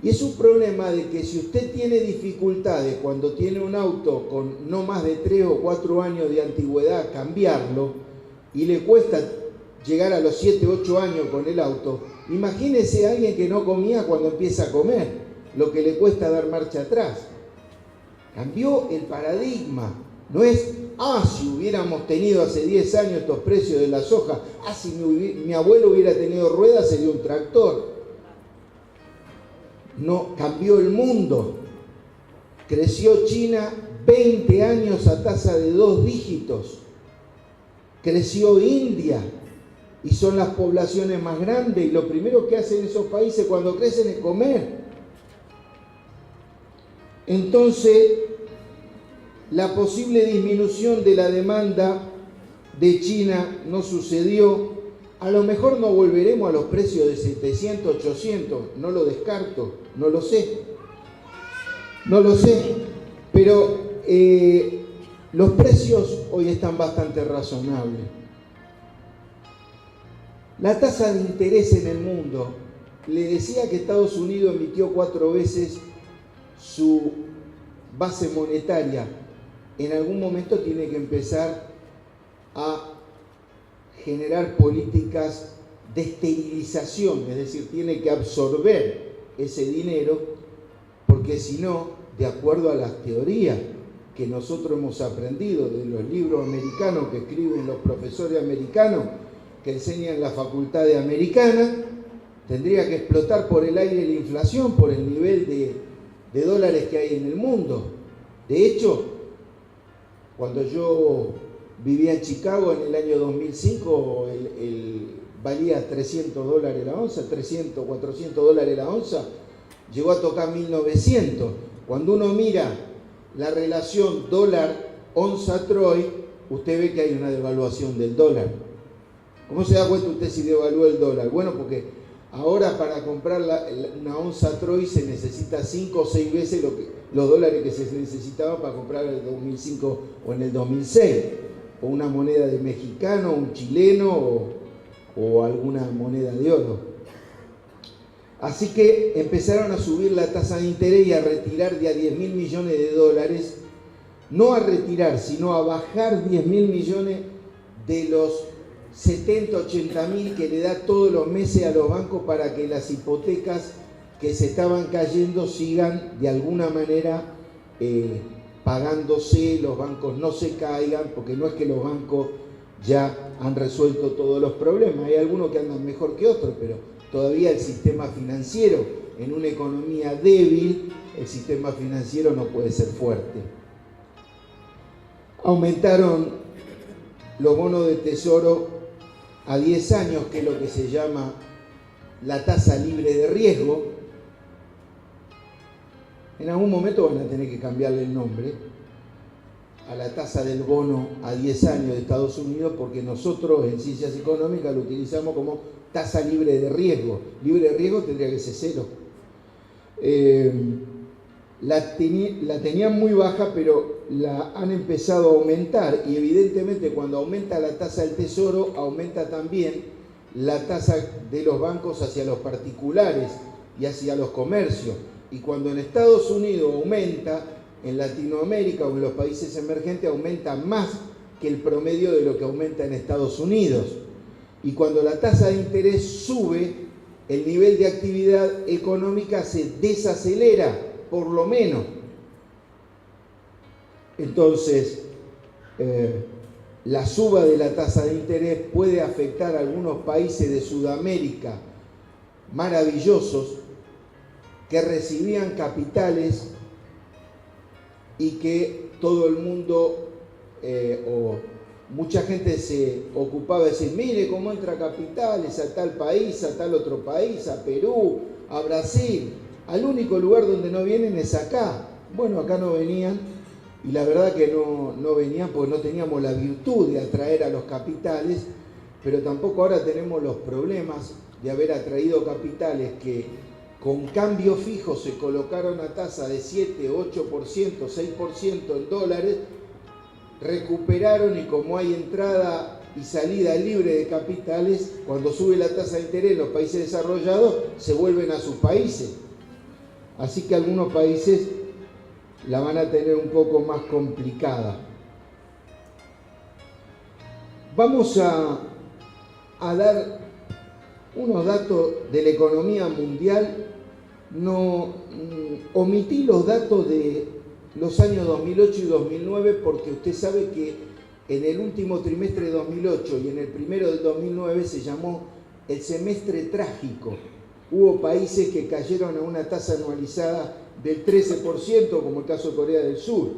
Y es un problema de que si usted tiene dificultades cuando tiene un auto con no más de 3 o 4 años de antigüedad, cambiarlo, y le cuesta llegar a los 7 o 8 años con el auto, imagínese a alguien que no comía cuando empieza a comer, lo que le cuesta dar marcha atrás. Cambió el paradigma. No es, si hubiéramos tenido hace 10 años estos precios de la soja, si mi abuelo hubiera tenido ruedas, sería un tractor. No, cambió el mundo. Creció China 20 años a tasa de 2 dígitos. Creció India y son las poblaciones más grandes, y lo primero que hacen esos países cuando crecen es comer. Entonces, la posible disminución de la demanda de China no sucedió. A lo mejor no volveremos a los precios de 700, 800, no lo descarto, no lo sé, pero los precios hoy están bastante razonables. La tasa de interés en el mundo, le decía que Estados Unidos emitió 4 veces su base monetaria, en algún momento tiene que empezar a generar políticas de esterilización, es decir, tiene que absorber ese dinero, porque si no, de acuerdo a las teorías que nosotros hemos aprendido de los libros americanos que escriben los profesores americanos que enseñan en la facultad de americana, tendría que explotar por el aire la inflación por el nivel de dólares que hay en el mundo. De hecho, cuando yo vivía en Chicago en el año 2005, valía $300 la onza, 300, 400 dólares la onza, llegó a tocar 1900. Cuando uno mira la relación dólar-onza-troy, usted ve que hay una devaluación del dólar. ¿Cómo se da cuenta usted si devaluó el dólar? Bueno, porque ahora para comprar una onza troy se necesita 5 o 6 veces los dólares que se necesitaban para comprar en el 2005 o en el 2006. O una moneda de mexicano, un chileno o alguna moneda de oro. Así que empezaron a subir la tasa de interés y a retirar de a 10.000 millones de dólares, no a retirar, sino a bajar 10.000 millones de los 70, 80.000 que le da todos los meses a los bancos para que las hipotecas que se estaban cayendo sigan de alguna manera pagándose, los bancos no se caigan, porque no es que los bancos ya han resuelto todos los problemas, hay algunos que andan mejor que otros, pero todavía el sistema financiero, en una economía débil, el sistema financiero no puede ser fuerte. Aumentaron los bonos de tesoro a 10 años, que es lo que se llama la tasa libre de riesgo. En algún momento van a tener que cambiarle el nombre a la tasa del bono a 10 años de Estados Unidos, porque nosotros en ciencias económicas lo utilizamos como tasa libre de riesgo. Libre de riesgo tendría que ser 0. La tenían muy baja, pero la han empezado a aumentar, y evidentemente cuando aumenta la tasa del tesoro, aumenta también la tasa de los bancos hacia los particulares y hacia los comercios. Y cuando en Estados Unidos aumenta, en Latinoamérica o en los países emergentes aumenta más que el promedio de lo que aumenta en Estados Unidos. Y cuando la tasa de interés sube, el nivel de actividad económica se desacelera, por lo menos. Entonces, la suba de la tasa de interés puede afectar a algunos países de Sudamérica maravillosos que recibían capitales y que todo el mundo o mucha gente se ocupaba de decir, mire cómo entra capitales a tal país, a tal otro país, a Perú, a Brasil. Al único lugar donde no vienen es acá. Bueno, acá no venían y la verdad que no venían porque no teníamos la virtud de atraer a los capitales, pero tampoco ahora tenemos los problemas de haber atraído capitales que con cambio fijo se colocaron a tasa de 7, 8%, 6% en dólares, recuperaron y como hay entrada y salida libre de capitales, cuando sube la tasa de interés en los países desarrollados, se vuelven a sus países. Así que algunos países la van a tener un poco más complicada. Vamos a dar unos datos de la economía mundial. No omití los datos de los años 2008 y 2009 porque usted sabe que en el último trimestre de 2008 y en el primero del 2009 se llamó el semestre trágico. Hubo países que cayeron a una tasa anualizada del 13%, como el caso de Corea del Sur.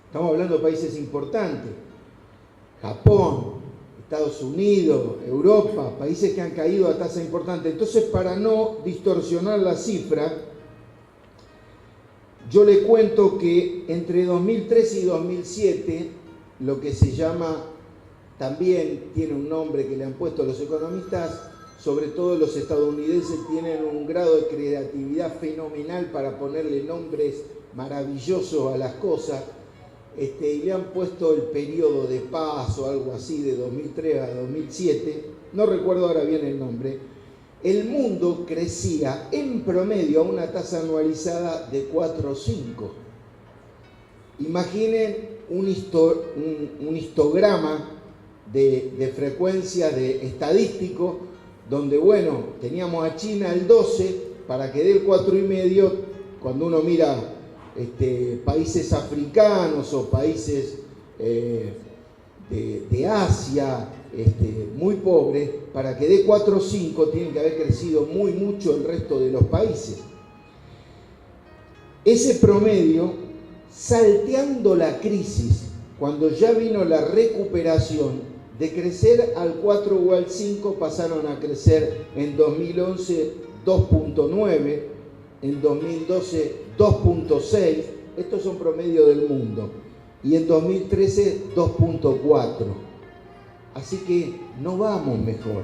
Estamos hablando de países importantes. Japón, Estados Unidos, Europa, países que han caído a tasa importante. Entonces, para no distorsionar la cifra, yo le cuento que entre 2003 y 2007, lo que se llama, también tiene un nombre que le han puesto los economistas, sobre todo los estadounidenses tienen un grado de creatividad fenomenal para ponerle nombres maravillosos a las cosas, y le han puesto el periodo de paz o algo así de 2003 a 2007, no recuerdo ahora bien el nombre. El mundo crecía en promedio a una tasa anualizada de 4 o 5. Imaginen un histograma de frecuencia de estadístico, donde, bueno, teníamos a China el 12, para que dé el 4,5, cuando uno mira países africanos o países de Asia, muy pobres, para que dé 4 o 5 tienen que haber crecido muy mucho el resto de los países. Ese promedio, salteando la crisis, cuando ya vino la recuperación, de crecer al 4 o al 5 pasaron a crecer en 2011 2,9, en 2012 2,6, estos son promedio del mundo, y en 2013 2,4. Así que no vamos mejor.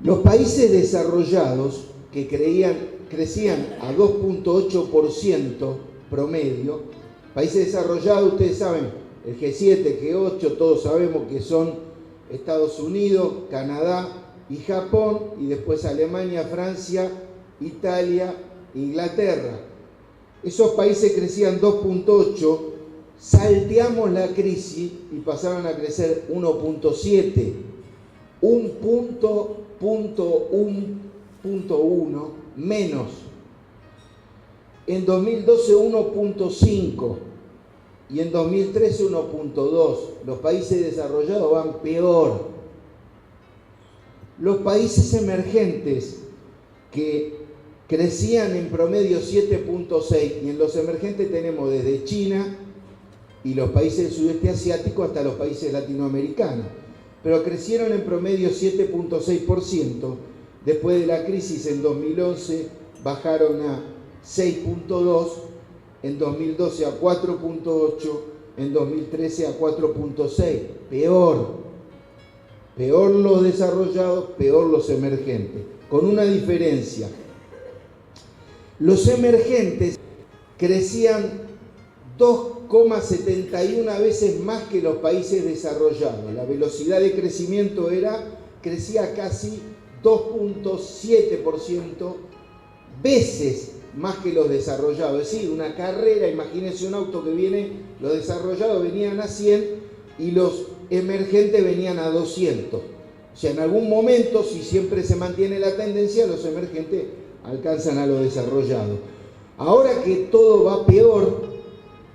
Los países desarrollados que crecían a 2,8% promedio, países desarrollados, ustedes saben, el G7, G8, todos sabemos que son Estados Unidos, Canadá y Japón, y después Alemania, Francia, Italia, Inglaterra. Esos países crecían 2,8, salteamos la crisis y pasaron a crecer 1,7, 1,1 menos. En 2012 1,5 y en 2013 1,2. Los países desarrollados van peor. Los países emergentes que crecían en promedio 7,6, y en los emergentes tenemos desde China y los países del sudeste asiático hasta los países latinoamericanos, pero crecieron en promedio 7,6%. Después de la crisis en 2011 bajaron a 6,2, en 2012 a 4,8, en 2013 a 4,6. Peor los desarrollados, peor los emergentes, con una diferencia. Los emergentes crecían 2,71 veces más que los países desarrollados. La velocidad de crecimiento crecía casi 2,7% veces más que los desarrollados. Es decir, una carrera, imagínense un auto que viene, los desarrollados venían a 100 y los emergentes venían a 200. O sea, en algún momento, si siempre se mantiene la tendencia, los emergentes alcanzan a los desarrollados. Ahora que todo va peor,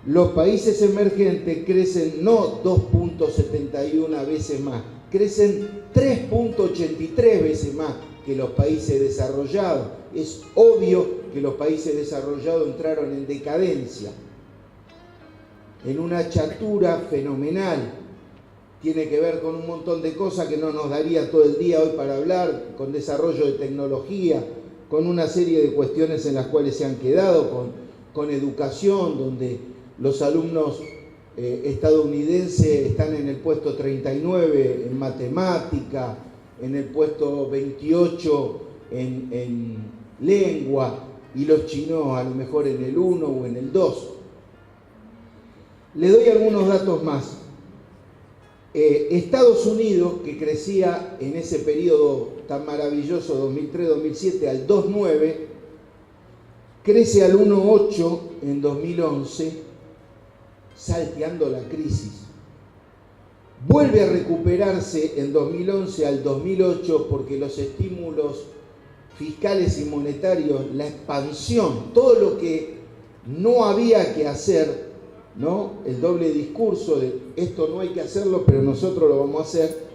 los países emergentes crecen no 2,71 veces más, crecen 3,83 veces más que los países desarrollados. Es obvio que los países desarrollados entraron en decadencia, en una chatura fenomenal. Tiene que ver con un montón de cosas que no nos daría todo el día hoy para hablar, con desarrollo de tecnología, con una serie de cuestiones en las cuales se han quedado, con educación, donde los alumnos estadounidenses están en el puesto 39 en matemática, en el puesto 28 en lengua, y los chinos a lo mejor en el 1 o en el 2. Le doy algunos datos más. Estados Unidos, que crecía en ese periodo tan maravilloso, 2003-2007, al 2,9, crece al 1,8 en 2011, salteando la crisis. Vuelve a recuperarse en 2011 al 2008 porque los estímulos fiscales y monetarios, la expansión, todo lo que no había que hacer, ¿no? El doble discurso de esto no hay que hacerlo, pero nosotros lo vamos a hacer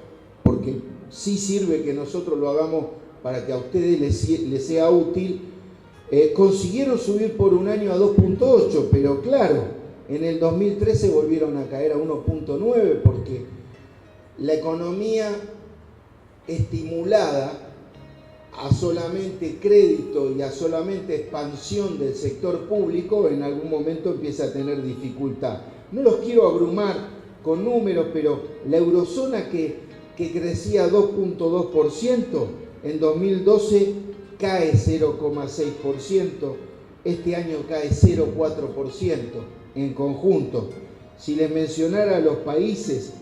porque sí sirve que nosotros lo hagamos para que a ustedes les sea útil. Consiguieron subir por un año a 2,8, pero claro, en el 2013 volvieron a caer a 1,9 porque la economía estimulada a solamente crédito y a solamente expansión del sector público, en algún momento empieza a tener dificultad. No los quiero abrumar con números, pero la eurozona que crecía 2,2%, en 2012 cae 0,6%, este año cae 0,4% en conjunto. Si les mencionara los países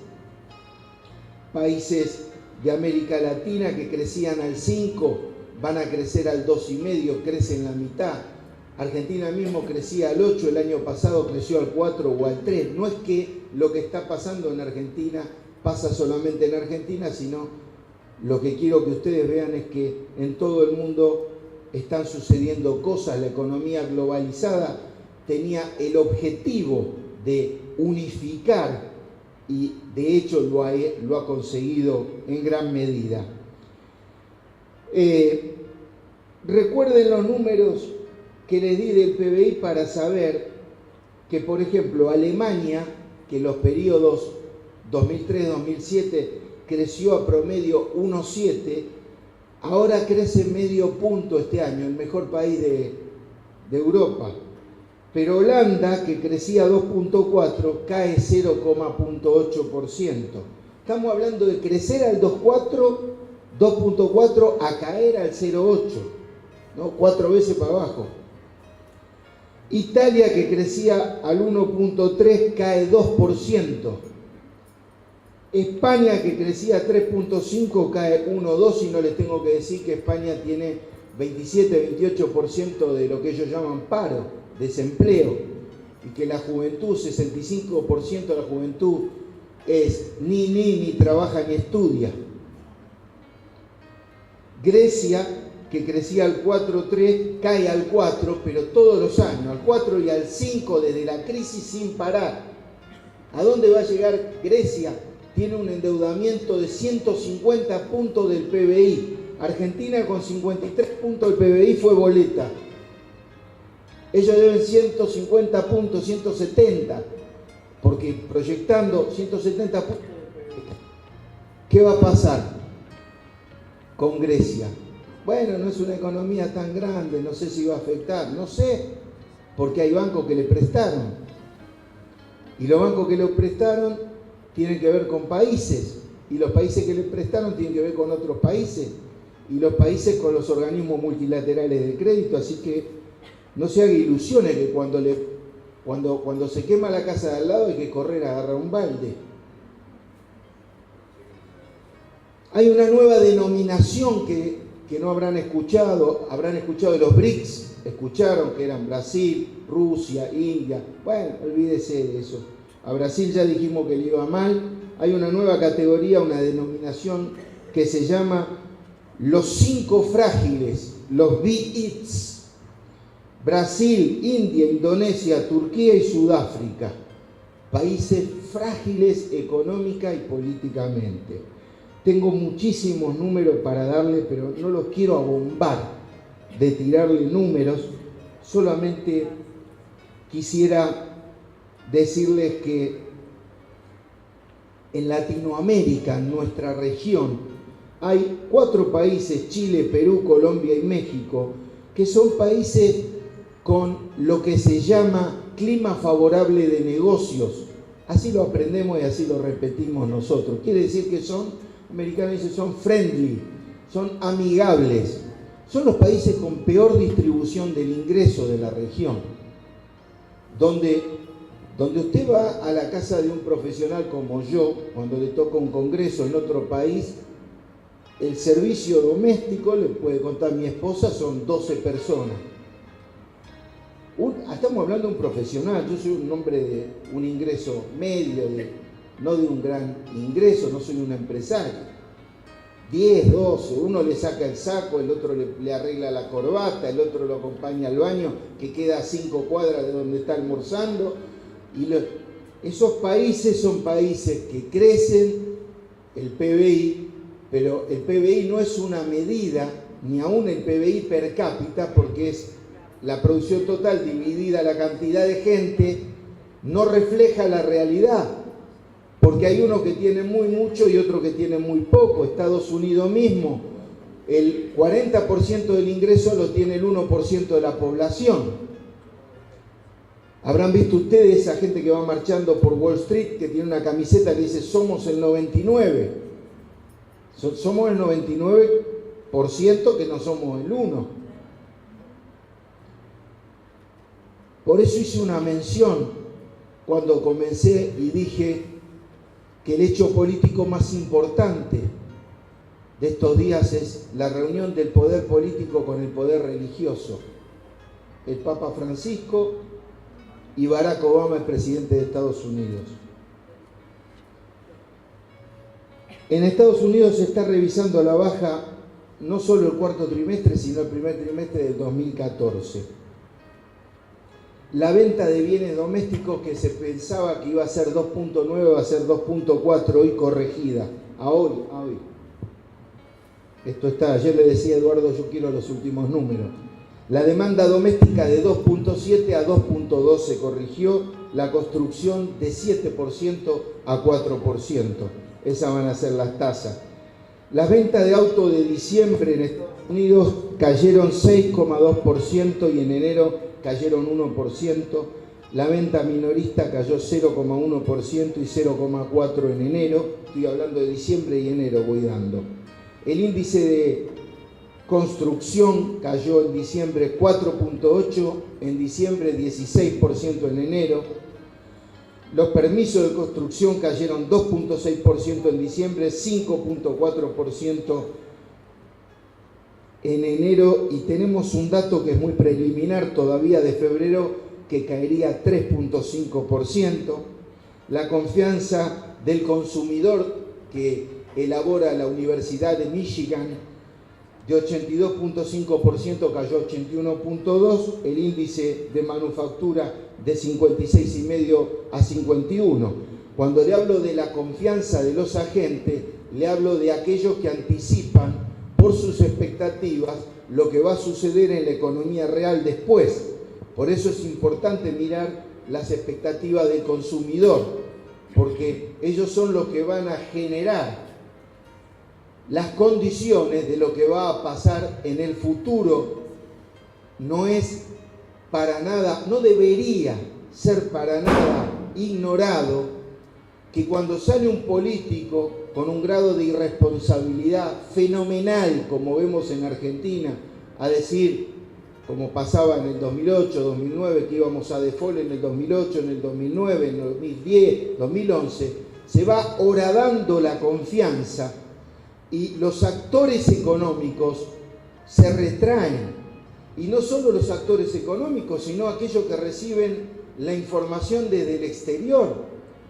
de América Latina que crecían al 5, van a crecer al 2,5, crecen la mitad. Argentina mismo crecía al 8, el año pasado creció al 4 o al 3. No es que lo que está pasando en Argentina pasa solamente en Argentina, sino lo que quiero que ustedes vean es que en todo el mundo están sucediendo cosas. La economía globalizada tenía el objetivo de unificar y de hecho lo ha conseguido en gran medida. Recuerden los números que les di del PBI para saber que, por ejemplo, Alemania, que en los periodos 2003-2007 creció a promedio 1,7, ahora crece medio punto este año, el mejor país de Europa. Pero Holanda, que crecía 2,4, cae 0,8%. Estamos hablando de crecer al 2,4 a caer al 0,8, ¿no? 4 veces para abajo. Italia, que crecía al 1,3, cae 2%. España, que crecía 3,5, cae 1,2, y no les tengo que decir que España tiene 27-28% de lo que ellos llaman paro, desempleo, y que la juventud, 65% de la juventud es ni trabaja ni estudia. Grecia, que crecía al 4,3, cae al 4, pero todos los años, al 4 y al 5 desde la crisis sin parar. ¿A dónde va a llegar Grecia? Tiene un endeudamiento de 150 puntos del PBI. Argentina con 53 puntos del PBI fue boleta. Ellos deben 150 puntos, 170, porque proyectando 170 puntos. ¿Qué va a pasar con Grecia? Bueno, no es una economía tan grande, no sé si va a afectar, no sé, porque hay bancos que le prestaron. Y los bancos que le prestaron tienen que ver con países, y los países que le prestaron tienen que ver con otros países, y los países con los organismos multilaterales de crédito, así que no se haga ilusiones que cuando le Cuando se quema la casa de al lado hay que correr a agarrar un balde. Hay una nueva denominación que no habrán escuchado de los BRICS, escucharon que eran Brasil, Rusia, India. Bueno, olvídese de eso. A Brasil ya dijimos que le iba mal. Hay una nueva categoría, una denominación que se llama los 5 frágiles, los BRICS. Brasil, India, Indonesia, Turquía y Sudáfrica. Países frágiles económica y políticamente. Tengo muchísimos números para darle, pero no los quiero abombar de tirarle números. Solamente quisiera decirles que en Latinoamérica, en nuestra región, hay 4 países, Chile, Perú, Colombia y México, que son países con lo que se llama clima favorable de negocios. Así lo aprendemos y así lo repetimos nosotros. Quiere decir que son, americanos dicen, son friendly, son amigables. Son los países con peor distribución del ingreso de la región. Donde usted va a la casa de un profesional como yo, cuando le toca un congreso en otro país, el servicio doméstico, le puede contar mi esposa, son 12 personas. Estamos hablando de un profesional, yo soy un hombre de un ingreso medio, no de un gran ingreso, no soy un empresario. 10, 12, uno le saca el saco, el otro le arregla la corbata, el otro lo acompaña al baño, que queda a 5 cuadras de donde está almorzando. Esos países son países que crecen el PBI, pero el PBI no es una medida, ni aún el PBI per cápita, porque es la producción total dividida la cantidad de gente, no refleja la realidad, porque hay uno que tiene muy mucho y otro que tiene muy poco. Estados Unidos mismo, el 40% del ingreso lo tiene el 1% de la población. Habrán visto ustedes esa gente que va marchando por Wall Street, que tiene una camiseta que dice somos el 99%. Somos el 99% que no somos el 1%. Por eso hice una mención cuando comencé y dije que el hecho político más importante de estos días es la reunión del poder político con el poder religioso. El Papa Francisco y Barack Obama, el presidente de Estados Unidos. En Estados Unidos se está revisando a la baja no solo el cuarto trimestre, sino el primer trimestre del 2014. La venta de bienes domésticos, que se pensaba que iba a ser 2.9, va a ser 2.4, hoy corregida. A hoy. Esto está, ayer le decía a Eduardo, yo quiero los últimos números. La demanda doméstica de 2.7 a 2.2 se corrigió, la construcción de 7% a 4%. Esas van a ser las tasas. Las ventas de auto de diciembre en Estados Unidos cayeron 6,2% y en enero cayeron 1%. La venta minorista cayó 0,1% y 0,4% en enero. Estoy hablando de diciembre y enero, voy dando. El índice de construcción cayó en diciembre 4,8%, en diciembre 16% en enero. Los permisos de construcción cayeron 2,6% en diciembre, 5,4% en enero, y tenemos un dato que es muy preliminar todavía de febrero, que caería 3,5%. La confianza del consumidor que elabora la Universidad de Michigan, de 82,5% cayó a 81,2%, el índice de manufactura de 56,5% a 51%. Cuando le hablo de la confianza de los agentes, le hablo de aquellos que anticipan por sus expectativas lo que va a suceder en la economía real después. Por eso es importante mirar las expectativas del consumidor, porque ellos son los que van a generar las condiciones de lo que va a pasar en el futuro. No es para nada, no debería ser para nada ignorado que cuando sale un político con un grado de irresponsabilidad fenomenal, como vemos en Argentina, a decir como pasaba en el 2008, 2009, que íbamos a default en el 2008, en el 2009, en el 2010, 2011, se va horadando la confianza y los actores económicos se retraen. Y no solo los actores económicos, sino aquellos que reciben la información desde el exterior.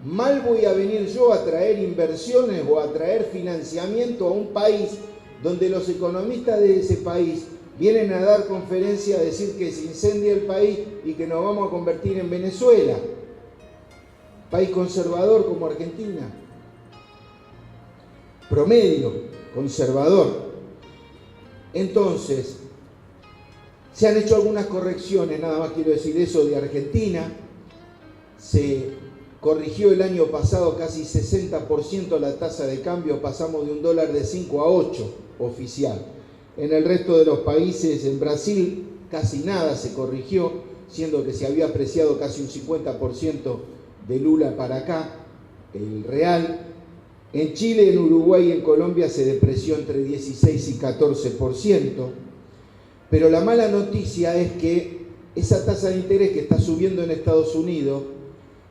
Mal voy a venir yo a traer inversiones o a traer financiamiento a un país donde los economistas de ese país vienen a dar conferencia a decir que se incendia el país y que nos vamos a convertir en Venezuela, país conservador como Argentina, promedio, conservador. Entonces, se han hecho algunas correcciones, nada más quiero decir eso, de Argentina. Se corrigió el año pasado casi 60% la tasa de cambio, pasamos de $1 de 5 a 8 oficial. En el resto de los países, en Brasil, casi nada se corrigió, siendo que se había apreciado casi un 50% de Lula para acá, el real. En Chile, en Uruguay y en Colombia se depreció entre 16 y 14%. Pero la mala noticia es que esa tasa de interés que está subiendo en Estados Unidos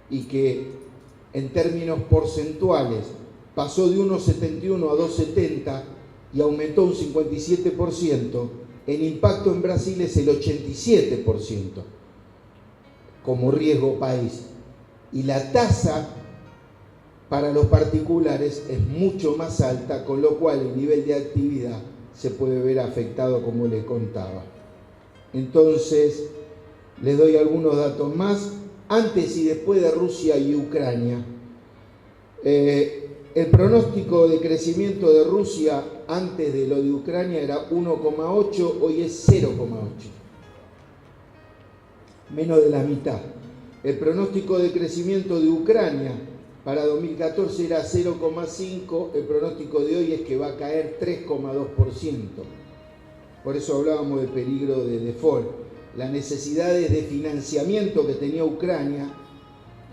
y que en términos porcentuales pasó de 1,71 a 2,70 y aumentó un 57%, el impacto en Brasil es el 87% como riesgo país. Y la tasa para los particulares es mucho más alta, con lo cual el nivel de actividad se puede ver afectado, como les contaba. Entonces, les doy algunos datos más. Antes y después de Rusia y Ucrania, el pronóstico de crecimiento de Rusia antes de lo de Ucrania era 1,8, hoy es 0,8. Menos de la mitad. El pronóstico de crecimiento de Ucrania para 2014 era 0,5, el pronóstico de hoy es que va a caer 3,2%. Por eso hablábamos de peligro de default. Las necesidades de financiamiento que tenía Ucrania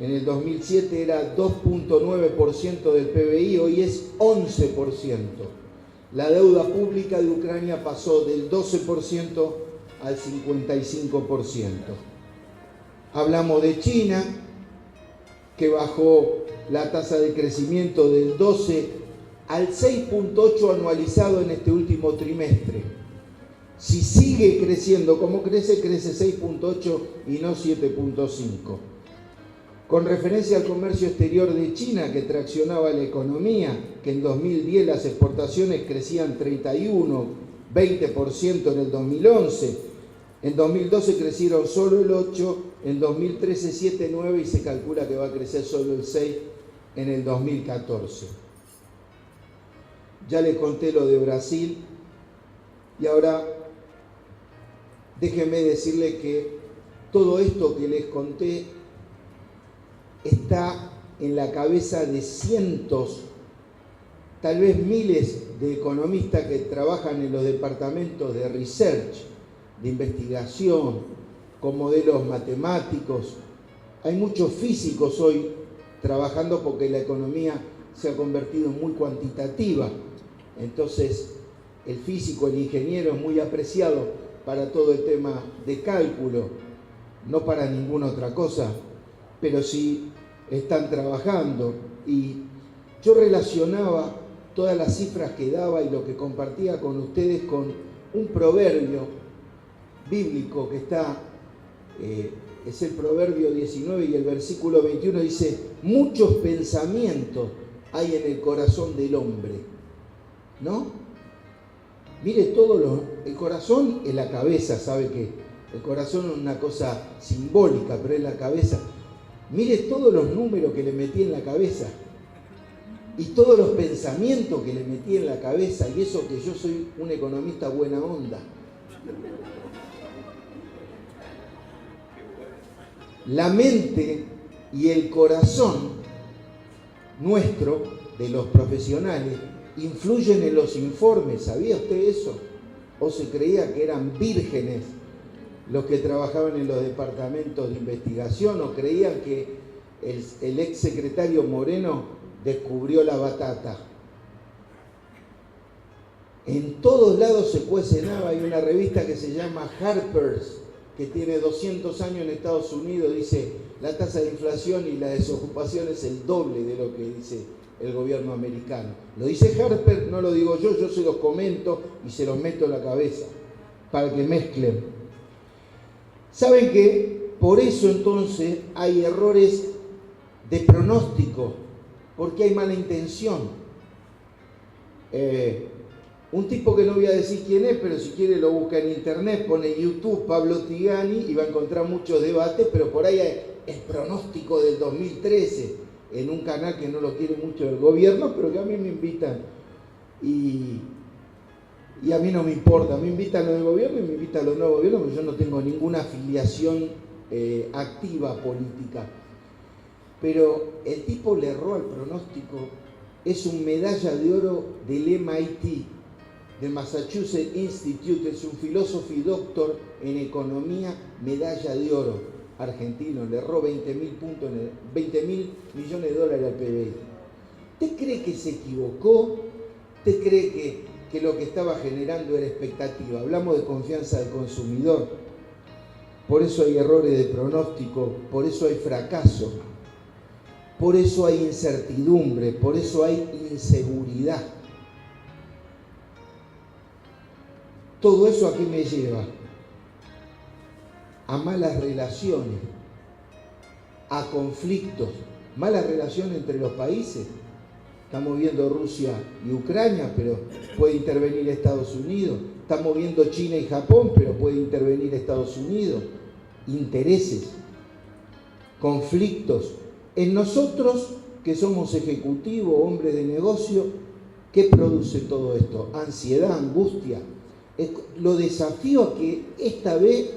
en el 2007 era 2,9% del PBI, hoy es 11%. La deuda pública de Ucrania pasó del 12% al 55%. Hablamos de China, que bajó la tasa de crecimiento del 12 al 6,8 anualizado en este último trimestre. Si sigue creciendo como crece, crece 6,8 y no 7,5. Con referencia al comercio exterior de China, que traccionaba la economía, que en 2010 las exportaciones crecían 31, 20% en el 2011, en 2012 crecieron solo el 8%, en 2013 7, 9 y se calcula que va a crecer solo el 6 en el 2014. Ya les conté lo de Brasil y ahora déjenme decirles que todo esto que les conté está en la cabeza de cientos, tal vez miles de economistas que trabajan en los departamentos de research, de investigación, con modelos matemáticos. Hay muchos físicos hoy trabajando porque la economía se ha convertido en muy cuantitativa. Entonces, el físico, el ingeniero es muy apreciado para todo el tema de cálculo, no para ninguna otra cosa, pero sí están trabajando. Y yo relacionaba todas las cifras que daba y lo que compartía con ustedes con un proverbio bíblico que está, es el proverbio 19 y el versículo 21, dice: muchos pensamientos hay en el corazón del hombre, ¿no? Mire el corazón es la cabeza, ¿sabe qué? El corazón es una cosa simbólica, pero es la cabeza. Mire todos los números que le metí en la cabeza y todos los pensamientos que le metí en la cabeza, y eso que yo soy un economista buena onda. La mente y el corazón nuestro, de los profesionales, influyen en los informes. ¿Sabía usted eso? ¿O se creía que eran vírgenes los que trabajaban en los departamentos de investigación? ¿O creían que el ex secretario Moreno descubrió la batata? En todos lados se cuece nada. Hay una revista que se llama Harper's, que tiene 200 años en Estados Unidos, dice la tasa de inflación y la desocupación es el doble de lo que dice el gobierno americano. Lo dice Harper, no lo digo yo se los comento y se los meto en la cabeza para que mezclen. ¿Saben qué? Por eso entonces hay errores de pronóstico, porque hay mala intención. Un tipo que no voy a decir quién es, pero si quiere lo busca en internet, pone YouTube Pablo Tigani y va a encontrar muchos debates, pero por ahí hay el pronóstico del 2013 en un canal que no lo quiere mucho el gobierno, pero que a mí me invitan y a mí no me importa, me invitan los del gobierno y me invitan los nuevos gobiernos, porque yo no tengo ninguna afiliación activa política. Pero el tipo le erró al pronóstico, es un medalla de oro del MIT, del Massachusetts Institute, es un filósofo y doctor en economía, medalla de oro, argentino, le erró 20 mil millones de dólares al PBI. ¿Usted cree que se equivocó? ¿Usted cree que lo que estaba generando era expectativa? Hablamos de confianza del consumidor, por eso hay errores de pronóstico, por eso hay fracaso, por eso hay incertidumbre, por eso hay inseguridad. Todo eso aquí me lleva a malas relaciones, a conflictos, malas relaciones entre los países. Estamos viendo Rusia y Ucrania, pero puede intervenir Estados Unidos. Estamos viendo China y Japón, pero puede intervenir Estados Unidos. Intereses, conflictos. En nosotros, que somos ejecutivos, hombres de negocio, ¿qué produce todo esto? Ansiedad, angustia. Lo desafío a que esta vez,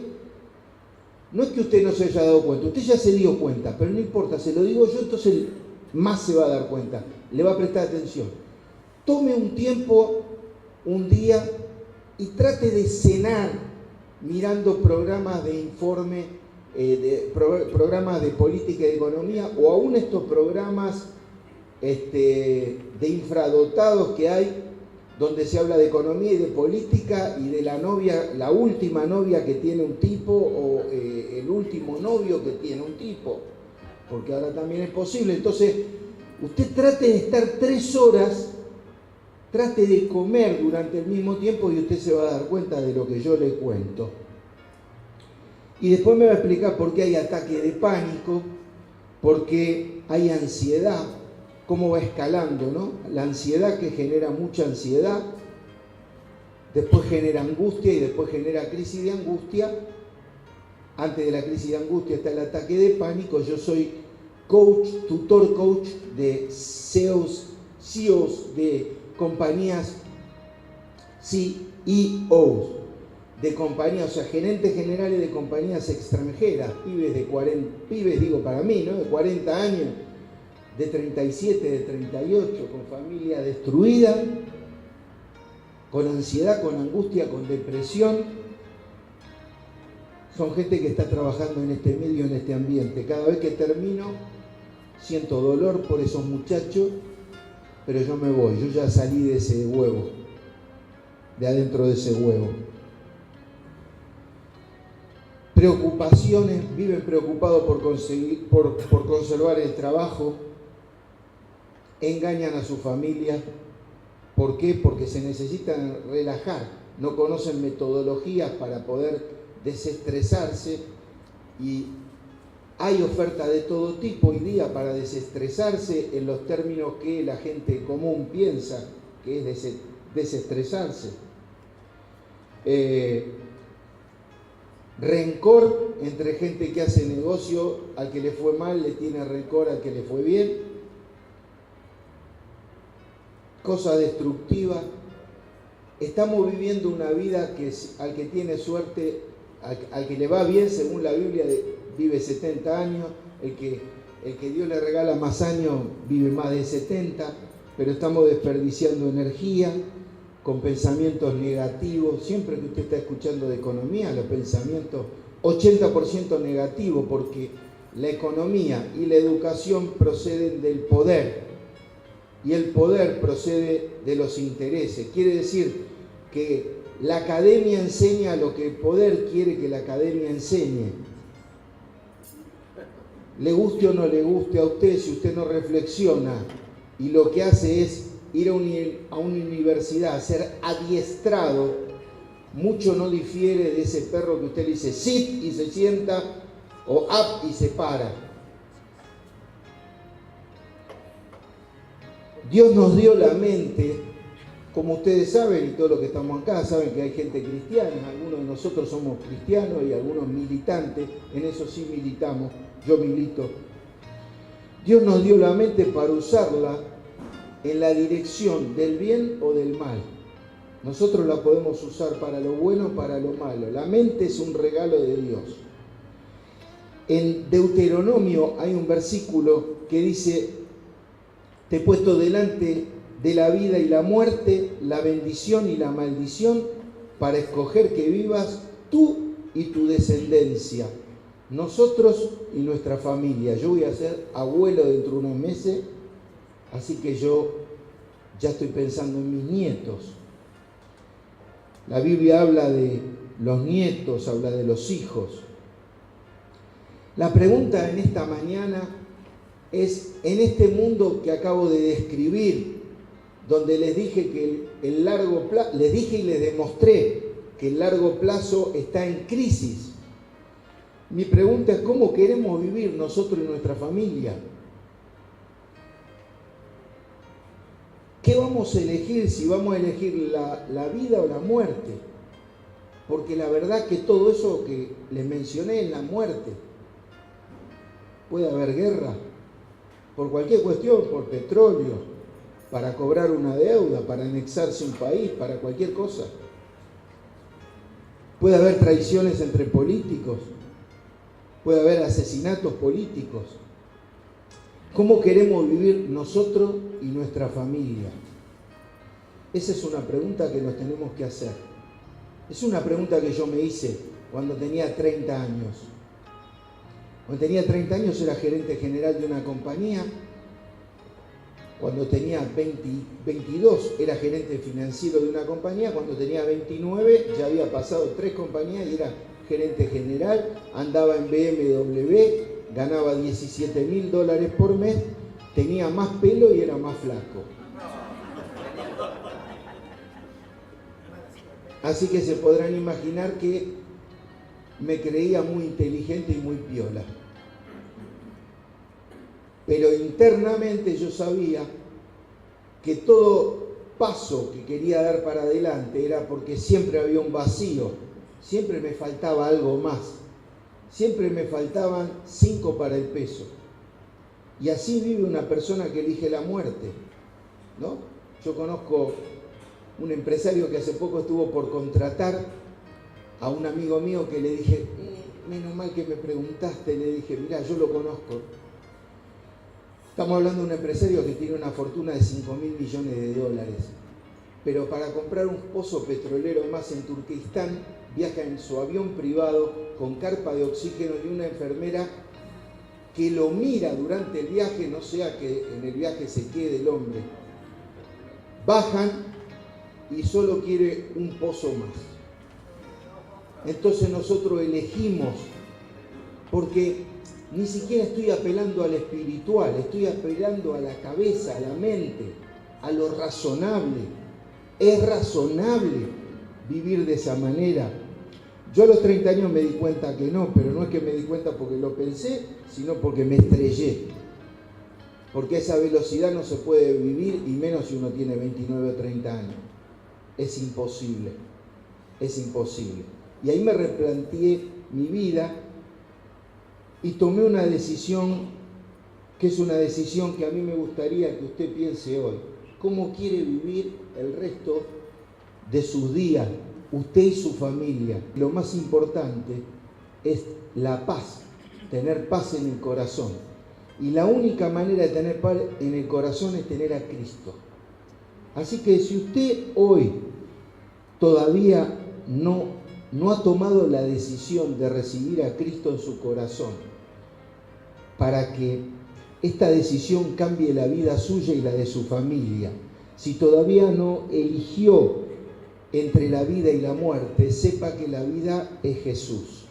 no es que usted no se haya dado cuenta, usted ya se dio cuenta, pero no importa, se lo digo yo, entonces más se va a dar cuenta, le va a prestar atención. Tome un tiempo, un día, y trate de cenar mirando programas de informe, programas de política y de economía, o aún estos programas de infradotados que hay, donde se habla de economía y de política y de la novia, la última novia que tiene un tipo o el último novio que tiene un tipo, porque ahora también es posible. Entonces, usted trate de estar 3 horas, trate de comer durante el mismo tiempo y usted se va a dar cuenta de lo que yo le cuento. Y después me va a explicar por qué hay ataque de pánico, por qué hay ansiedad, cómo va escalando, ¿no? La ansiedad que genera mucha ansiedad, después genera angustia y después genera crisis de angustia. Antes de la crisis de angustia está el ataque de pánico. Yo soy coach, tutor coach de CEOs de compañías, CEOs de compañías, o sea, gerentes generales de compañías extranjeras, pibes digo para mí, ¿no? De 40 años, de 37, de 38, con familia destruida, con ansiedad, con angustia, con depresión. Son gente que está trabajando en este medio, en este ambiente. Cada vez que termino, siento dolor por esos muchachos, pero yo me voy, yo ya salí de ese huevo, de adentro de ese huevo. Preocupaciones, viven preocupados por conservar el trabajo, engañan a su familia. ¿Por qué? Porque se necesitan relajar, no conocen metodologías para poder desestresarse y hay oferta de todo tipo hoy día para desestresarse en los términos que la gente común piensa que es desestresarse. Rencor entre gente que hace negocio, al que le fue mal le tiene rencor al que le fue bien. Cosa destructiva. Estamos viviendo una vida que al que tiene suerte, al que le va bien, según la Biblia, vive 70 años, el que Dios le regala más años vive más de 70, pero estamos desperdiciando energía con pensamientos negativos. Siempre que usted está escuchando de economía, los pensamientos 80% negativos, porque la economía y la educación proceden del poder y el poder procede de los intereses. Quiere decir que la academia enseña lo que el poder quiere que la academia enseñe. Le guste o no le guste a usted, si usted no reflexiona y lo que hace es ir a una universidad a ser adiestrado, mucho no difiere de ese perro que usted le dice sit y se sienta o up y se para. Dios nos dio la mente, como ustedes saben, y todos los que estamos acá saben que hay gente cristiana, algunos de nosotros somos cristianos y algunos militantes, en eso sí militamos, yo milito. Dios nos dio la mente para usarla en la dirección del bien o del mal. Nosotros la podemos usar para lo bueno o para lo malo. La mente es un regalo de Dios. En Deuteronomio hay un versículo que dice: te he puesto delante de la vida y la muerte, la bendición y la maldición, para escoger que vivas tú y tu descendencia, nosotros y nuestra familia. Yo voy a ser abuelo dentro de unos meses, así que yo ya estoy pensando en mis nietos. La Biblia habla de los nietos, habla de los hijos. La pregunta en esta mañana es, en este mundo que acabo de describir, donde les dije que el largo plazo, les dije y les demostré que el largo plazo está en crisis, mi pregunta es: ¿cómo queremos vivir nosotros y nuestra familia? ¿Qué vamos a elegir? Si vamos a elegir la vida o la muerte. Porque la verdad que todo eso que les mencioné es la muerte. Puede haber guerra, por cualquier cuestión, por petróleo, para cobrar una deuda, para anexarse un país, para cualquier cosa. Puede haber traiciones entre políticos, puede haber asesinatos políticos. ¿Cómo queremos vivir nosotros y nuestra familia? Esa es una pregunta que nos tenemos que hacer. Es una pregunta que yo me hice cuando tenía 30 años. Cuando tenía 30 años era gerente general de una compañía. Cuando tenía 22 era gerente financiero de una compañía. Cuando tenía 29 ya había pasado 3 compañías y era gerente general. Andaba en BMW. Ganaba $17.000 por mes, tenía más pelo y era más flaco. Así que se podrán imaginar que me creía muy inteligente y muy piola. Pero internamente yo sabía que todo paso que quería dar para adelante era porque siempre había un vacío, siempre me faltaba algo más. Siempre me faltaban 5 para el peso. Y así vive una persona que elige la muerte, ¿no? Yo conozco un empresario que hace poco estuvo por contratar a un amigo mío que le dije, menos mal que me preguntaste, le dije, mirá, yo lo conozco. Estamos hablando de un empresario que tiene una fortuna de $5.000 millones, pero para comprar un pozo petrolero más en Turquestán, viaja en su avión privado con carpa de oxígeno y una enfermera que lo mira durante el viaje, no sea que en el viaje se quede el hombre. Bajan y solo quiere un pozo más. Entonces nosotros elegimos, porque ni siquiera estoy apelando al espiritual, estoy apelando a la cabeza, a la mente, a lo razonable. Es razonable vivir de esa manera. Yo a los 30 años me di cuenta que no, pero no es que me di cuenta porque lo pensé, sino porque me estrellé. Porque a esa velocidad no se puede vivir, y menos si uno tiene 29 o 30 años. Es imposible, es imposible. Y ahí me replanteé mi vida y tomé una decisión que es una decisión que a mí me gustaría que usted piense hoy. ¿Cómo quiere vivir el resto de sus días, usted y su familia? Lo más importante es la paz, tener paz en el corazón. Y la única manera de tener paz en el corazón es tener a Cristo. Así que si usted hoy todavía no ha tomado la decisión de recibir a Cristo en su corazón, para que esta decisión cambie la vida suya y la de su familia, si todavía no eligió entre la vida y la muerte, sepa que la vida es Jesús.